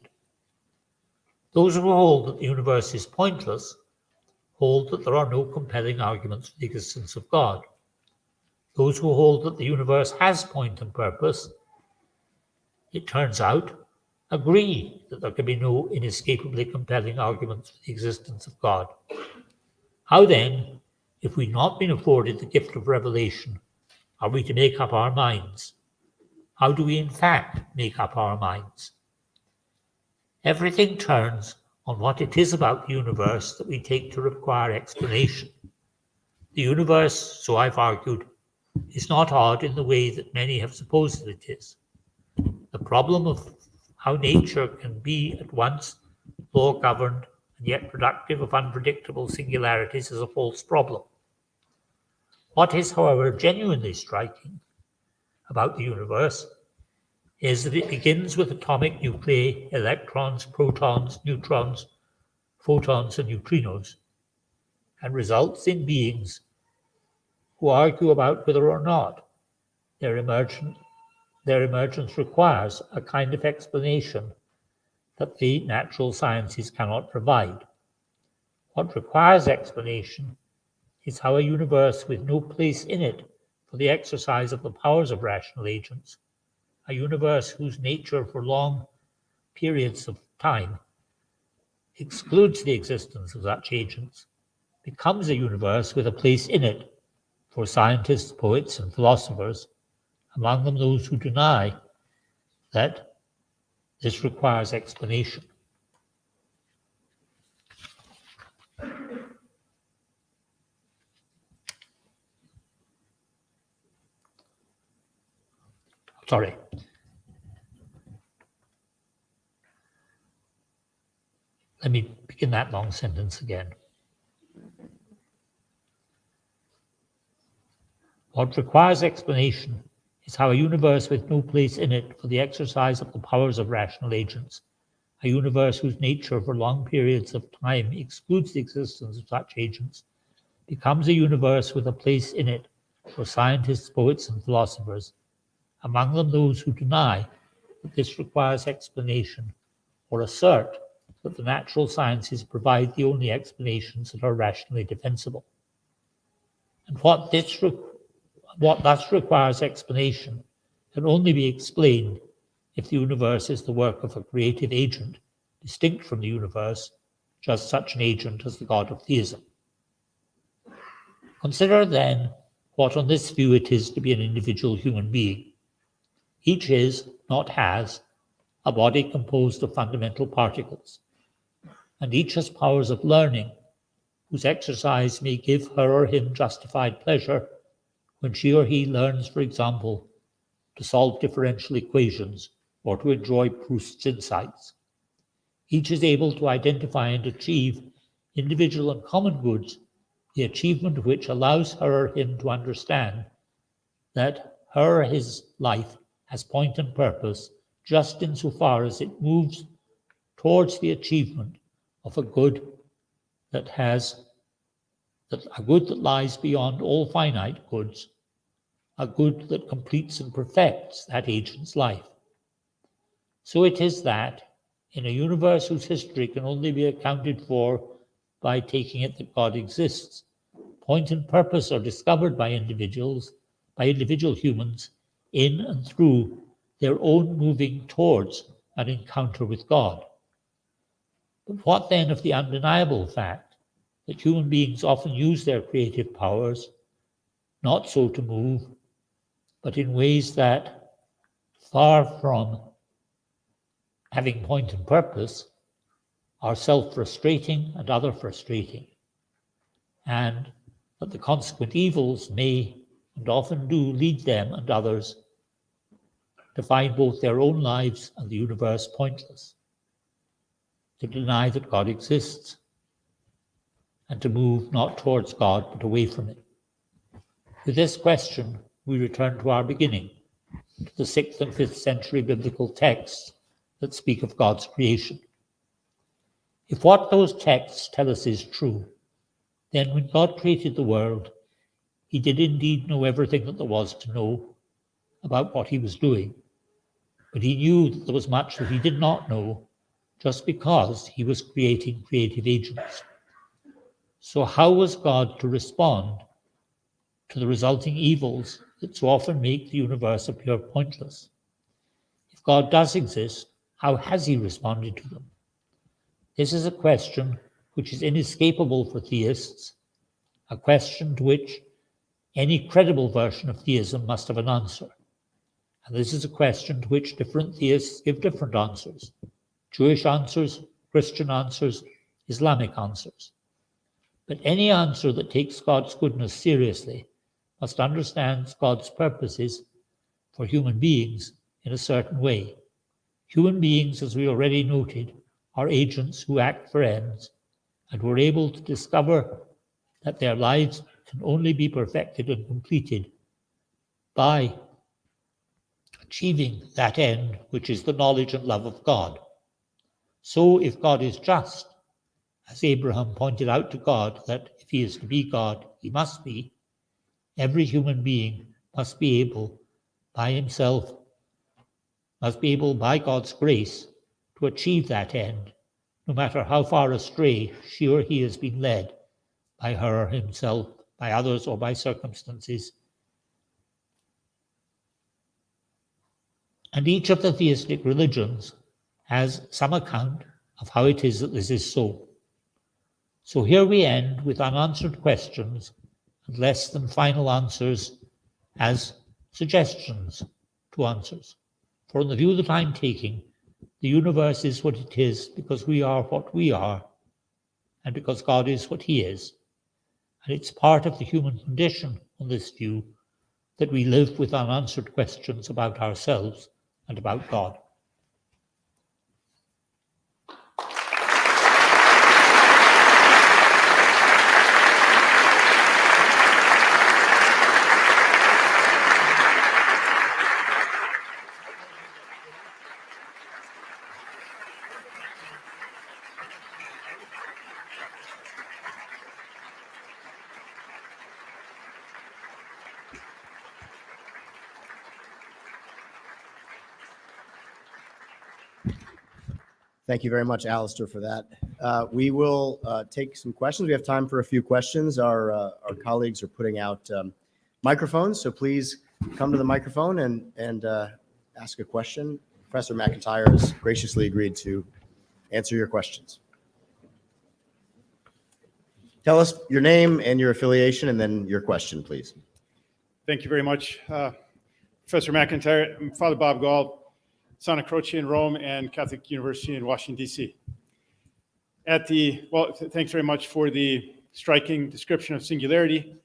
Those who hold that the universe is pointless hold that there are no compelling arguments for the existence of God. Those who hold that the universe has point and purpose, it turns out, agree that there can be no inescapably compelling arguments for the existence of God. How then, if we've not been afforded the gift of revelation, are we to make up our minds? how do we in fact make up our minds? Everything turns on what it is about the universe that we take to require explanation. The universe, so I've argued, is not odd in the way that many have supposed that it is. The problem of how nature can be at once law-governed and yet productive of unpredictable singularities is a false problem. What is, however, genuinely striking about the universe is that it begins with atomic nuclei, electrons, protons, neutrons, photons, and neutrinos, and results in beings who argue about whether or not their emergence requires a kind of explanation that the natural sciences cannot provide. What requires explanation is how a universe with no place in it for the exercise of the powers of rational agents, a universe whose nature for long periods of time excludes the existence of such agents, becomes a universe with a place in it for scientists, poets, and philosophers, among them those who deny that this requires explanation. Sorry. Let me begin that long sentence again. What requires explanation is how a universe with no place in it for the exercise of the powers of rational agents, a universe whose nature for long periods of time excludes the existence of such agents, becomes a universe with a place in it for scientists, poets, and philosophers, among them those who deny that this requires explanation or assert that the natural sciences provide the only explanations that are rationally defensible. And what thus requires explanation can only be explained if the universe is the work of a creative agent distinct from the universe, just such an agent as the God of theism. Consider then what on this view it is to be an individual human being. Each is, not has, a body composed of fundamental particles, and each has powers of learning, whose exercise may give her or him justified pleasure when she or he learns, for example, to solve differential equations or to enjoy Proust's insights. Each is able to identify and achieve individual and common goods, the achievement of which allows her or him to understand that her or his life has point and purpose just insofar as it moves towards the achievement of a good that lies beyond all finite goods, a good that completes and perfects that agent's life. So it is that, in a universe whose history can only be accounted for by taking it that God exists, point and purpose are discovered by individual humans in and through their own moving towards an encounter with God. But what then of the undeniable fact that human beings often use their creative powers not so to move, but in ways that, far from having point and purpose, are self-frustrating and other-frustrating, and that the consequent evils may and often do lead them and others to find both their own lives and the universe pointless, to deny that God exists, and to move not towards God but away from it. With this question, we return to our beginning, to the 6th and 5th century biblical texts that speak of God's creation. If what those texts tell us is true, then when God created the world, he did indeed know everything that there was to know about what he was doing, but he knew that there was much that he did not know just because he was creating creative agents. So how was God to respond to the resulting evils that so often make the universe appear pointless? If God does exist, how has he responded to them? This is a question which is inescapable for theists, a question to which any credible version of theism must have an answer. And this is a question to which different theists give different answers. Jewish answers, Christian answers, Islamic answers. But any answer that takes God's goodness seriously must understand God's purposes for human beings in a certain way. Human beings, as we already noted, are agents who act for ends, and we're able to discover that their lives can only be perfected and completed by achieving that end, which is the knowledge and love of God. So if God is just, as Abraham pointed out to God, that if he is to be God, he must be, every human being must be able by himself, must be able by God's grace to achieve that end, no matter how far astray she or he has been led by her or himself, by others, or by circumstances. And each of the theistic religions has some account of how it is that this is so. So here we end with unanswered questions and less than final answers as suggestions to answers. For in the view that I'm taking, the universe is what it is because we are what we are, and because God is what he is. And it's part of the human condition on this view that we live with unanswered questions about ourselves and about God. Thank you very much, Alasdair, for that. We will take some questions. We have time for a few questions. Our colleagues are putting out microphones, so please come to the microphone and ask a question. Professor MacIntyre has graciously agreed to answer your questions. Tell us your name and your affiliation, and then your question, please. Thank you very much, Professor MacIntyre. I'm Father Bob Gall, Santa Croce in Rome and Catholic University in Washington, D.C. Thanks very much for the striking description of singularity,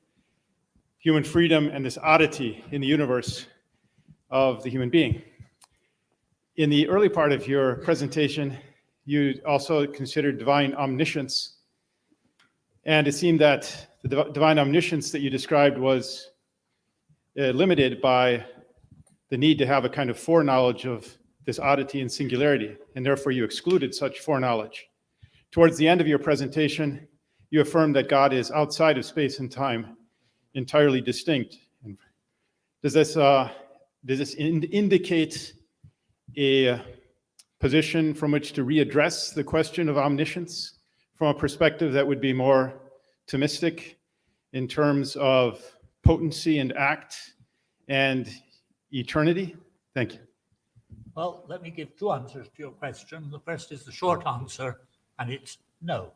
human freedom, and this oddity in the universe of the human being. In the early part of your presentation, you also considered divine omniscience. And it seemed that the divine omniscience that you described was limited by the need to have a kind of foreknowledge of this oddity and singularity, and therefore you excluded such foreknowledge. Towards the end of your presentation, you affirmed that God is outside of space and time, entirely distinct. Does this indicate a position from which to readdress the question of omniscience from a perspective that would be more Thomistic in terms of potency and act and eternity? Thank you. Well, let me give two answers to your question. The first is the short answer, and it's no.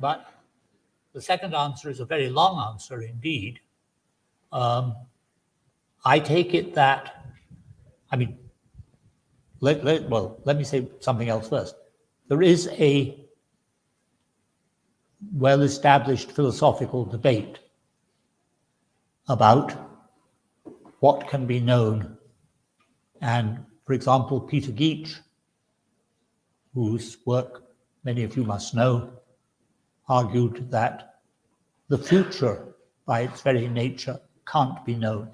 But the second answer is a very long answer indeed. I take it that, let me say something else first. There is a well-established philosophical debate about what can be known. And, for example, Peter Geach, whose work many of you must know, argued that the future, by its very nature, can't be known.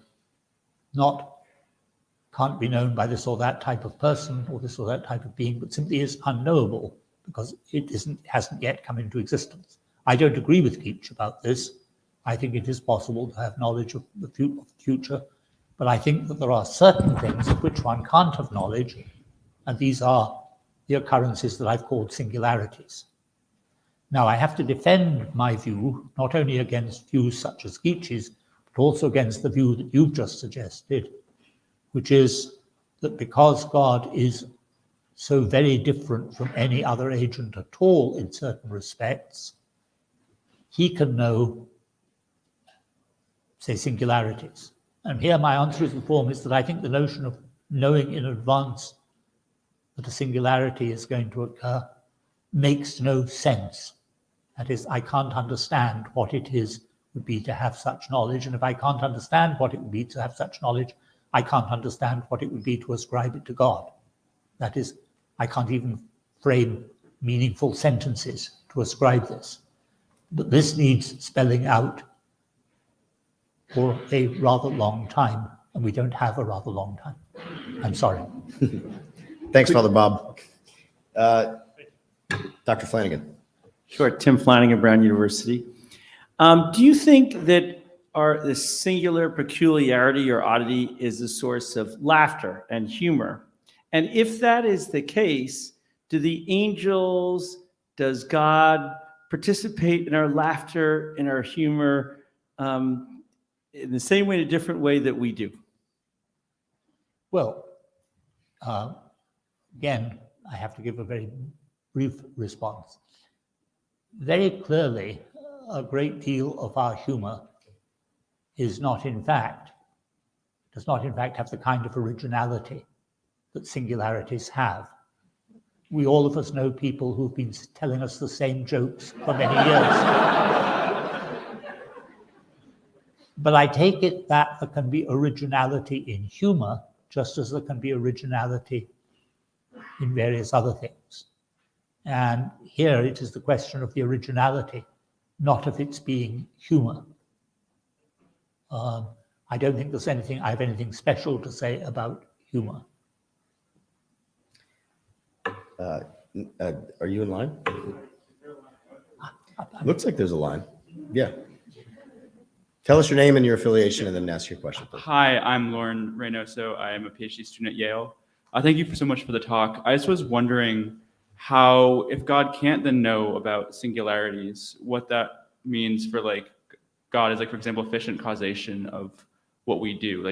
Can't be known by this or that type of person or this or that type of being, but simply is unknowable because it hasn't yet come into existence. I don't agree with Geach about this. I think it is possible to have knowledge of the future, but I think that there are certain things of which one can't have knowledge, and these are the occurrences that I've called singularities. Now, I have to defend my view, not only against views such as Geach's, but also against the view that you've just suggested, which is that because God is so very different from any other agent at all in certain respects, he can know, say, singularities. And here my answer is the form is that I think the notion of knowing in advance that a singularity is going to occur makes no sense. That is, I can't understand what it is would be to have such knowledge. And if I can't understand what it would be to have such knowledge, I can't understand what it would be to ascribe it to God. That is, I can't even frame meaningful sentences to ascribe this. But this needs spelling out for a rather long time, and we don't have a rather long time. I'm sorry. Thanks, Father Bob. Dr. Flanagan. Sure, Tim Flanagan, Brown University. Do you think that the singular peculiarity or oddity is the source of laughter and humor? And if that is the case, do the angels, does God participate in our laughter, in our humor, in the same way, in a different way that we do? Well, again, I have to give a very brief response. Very clearly, a great deal of our humor does not in fact have the kind of originality that singularities have. We all of us know people who've been telling us the same jokes for many years. But I take it that there can be originality in humor, just as there can be originality in various other things. And here it is the question of the originality, not of its being humor. I don't think I have anything special to say about humor. Are you in line? Looks like there's a line. Yeah. Tell us your name and your affiliation and then ask your question, please. Hi, I'm Lauren Reynoso. I am a PhD student at Yale. Thank you so much for the talk. I just was wondering how, if God can't then know about singularities, what that means for God is for example, efficient causation of what we do.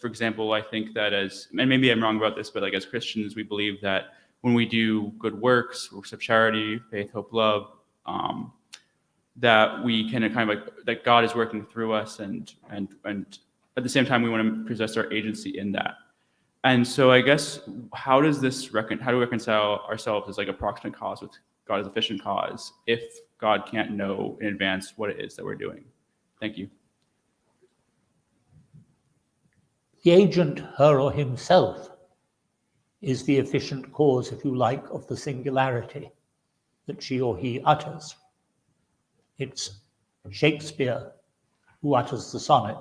For example, I think that and maybe I'm wrong about this, but as Christians, we believe that when we do good works, works of charity, faith, hope, love, that we can that God is working through us, and at the same time we want to possess our agency in that. And so I guess how do we reconcile ourselves as approximate cause with God as efficient cause if God can't know in advance what it is that we're doing? Thank you. The agent, her or himself, is the efficient cause, if you like, of the singularity that she or he utters. It's Shakespeare who utters the sonnet.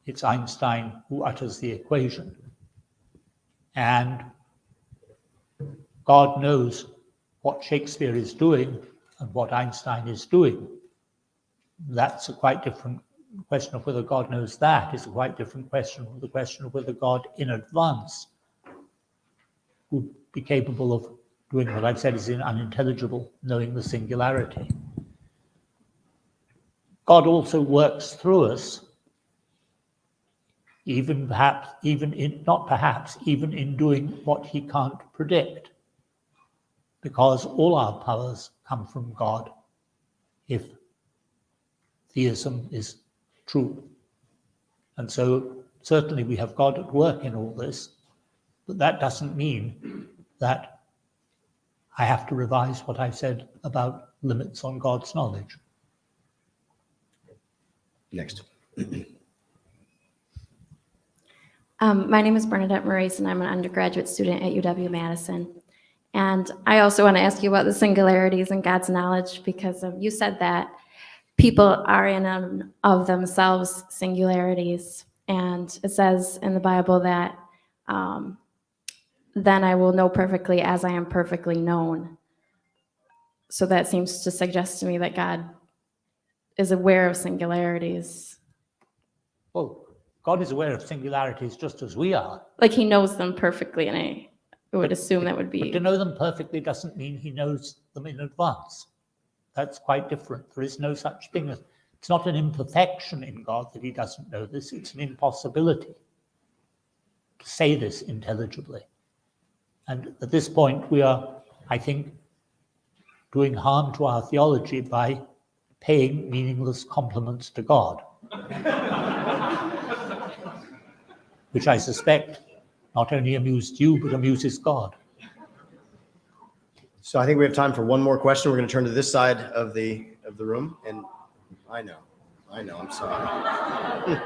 It's Einstein who utters the equation. And God knows what Shakespeare is doing and what Einstein is doing. That's a quite different question of whether God knows that is a quite different question from the question of whether God in advance would be capable of doing what I've said is unintelligible, knowing the singularity. God also works through us, even in doing what he can't predict, because all our powers come from God if theism is true. And so certainly we have God at work in all this, but that doesn't mean that I have to revise what I've said about limits on God's knowledge. Next. My name is Bernadette Maurice, and I'm an undergraduate student at UW-Madison. And I also want to ask you about the singularities in God's knowledge, because you said that people are in and of themselves singularities. And it says in the Bible that then I will know perfectly as I am perfectly known. So that seems to suggest to me that God is aware of singularities. Well, God is aware of singularities just as we are. He knows them perfectly, and I would assume that would be... But to know them perfectly doesn't mean he knows them in advance. That's quite different. There is no such thing as... It's not an imperfection in God that he doesn't know this. It's an impossibility to say this intelligibly. And at this point, we are, I think, doing harm to our theology by paying meaningless compliments to God. which I suspect not only amused you, but amuses God. So I think we have time for one more question. We're going to turn to this side of the room, and I know, I'm sorry.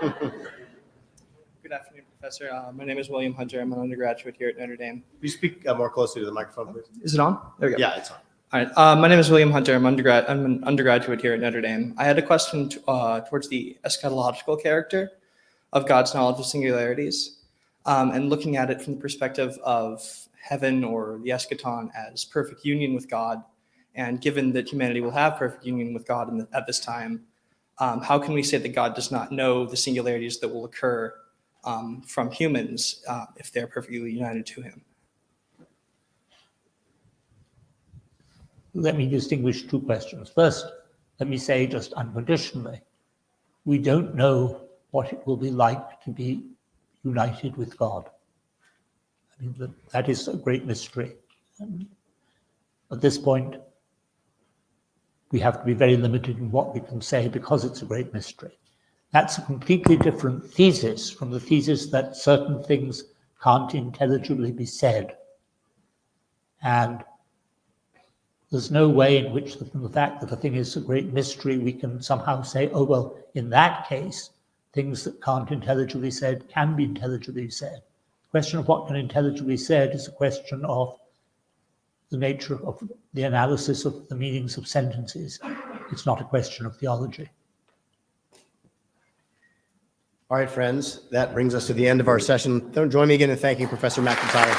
Good afternoon, Professor. My name is William Hunter. I'm an undergraduate here at Notre Dame. Could you speak more closely to the microphone, please? Is it on? There we go. Yeah, it's on. All right. My name is William Hunter. I'm an undergraduate here at Notre Dame. I had a question towards the eschatological character of God's knowledge of singularities, and looking at it from the perspective of heaven or the eschaton as perfect union with God. And given that humanity will have perfect union with God at this time, how can we say that God does not know the singularities that will occur from humans if they're perfectly united to him? Let me distinguish two questions. First, let me say just unconditionally, we don't know what it will be like to be united with God. I mean, that is a great mystery. At this point, we have to be very limited in what we can say because it's a great mystery. That's a completely different thesis from the thesis that certain things can't intelligibly be said. And there's no way in which, from the fact that a thing is a great mystery, we can somehow say, oh, well, in that case, things that can't intelligibly be said can be intelligibly said. The question of what can intelligibly be said is a question of the nature of the analysis of the meanings of sentences. It's not a question of theology. All right, friends, that brings us to the end of our session. Don't join me again in thanking Professor MacIntyre.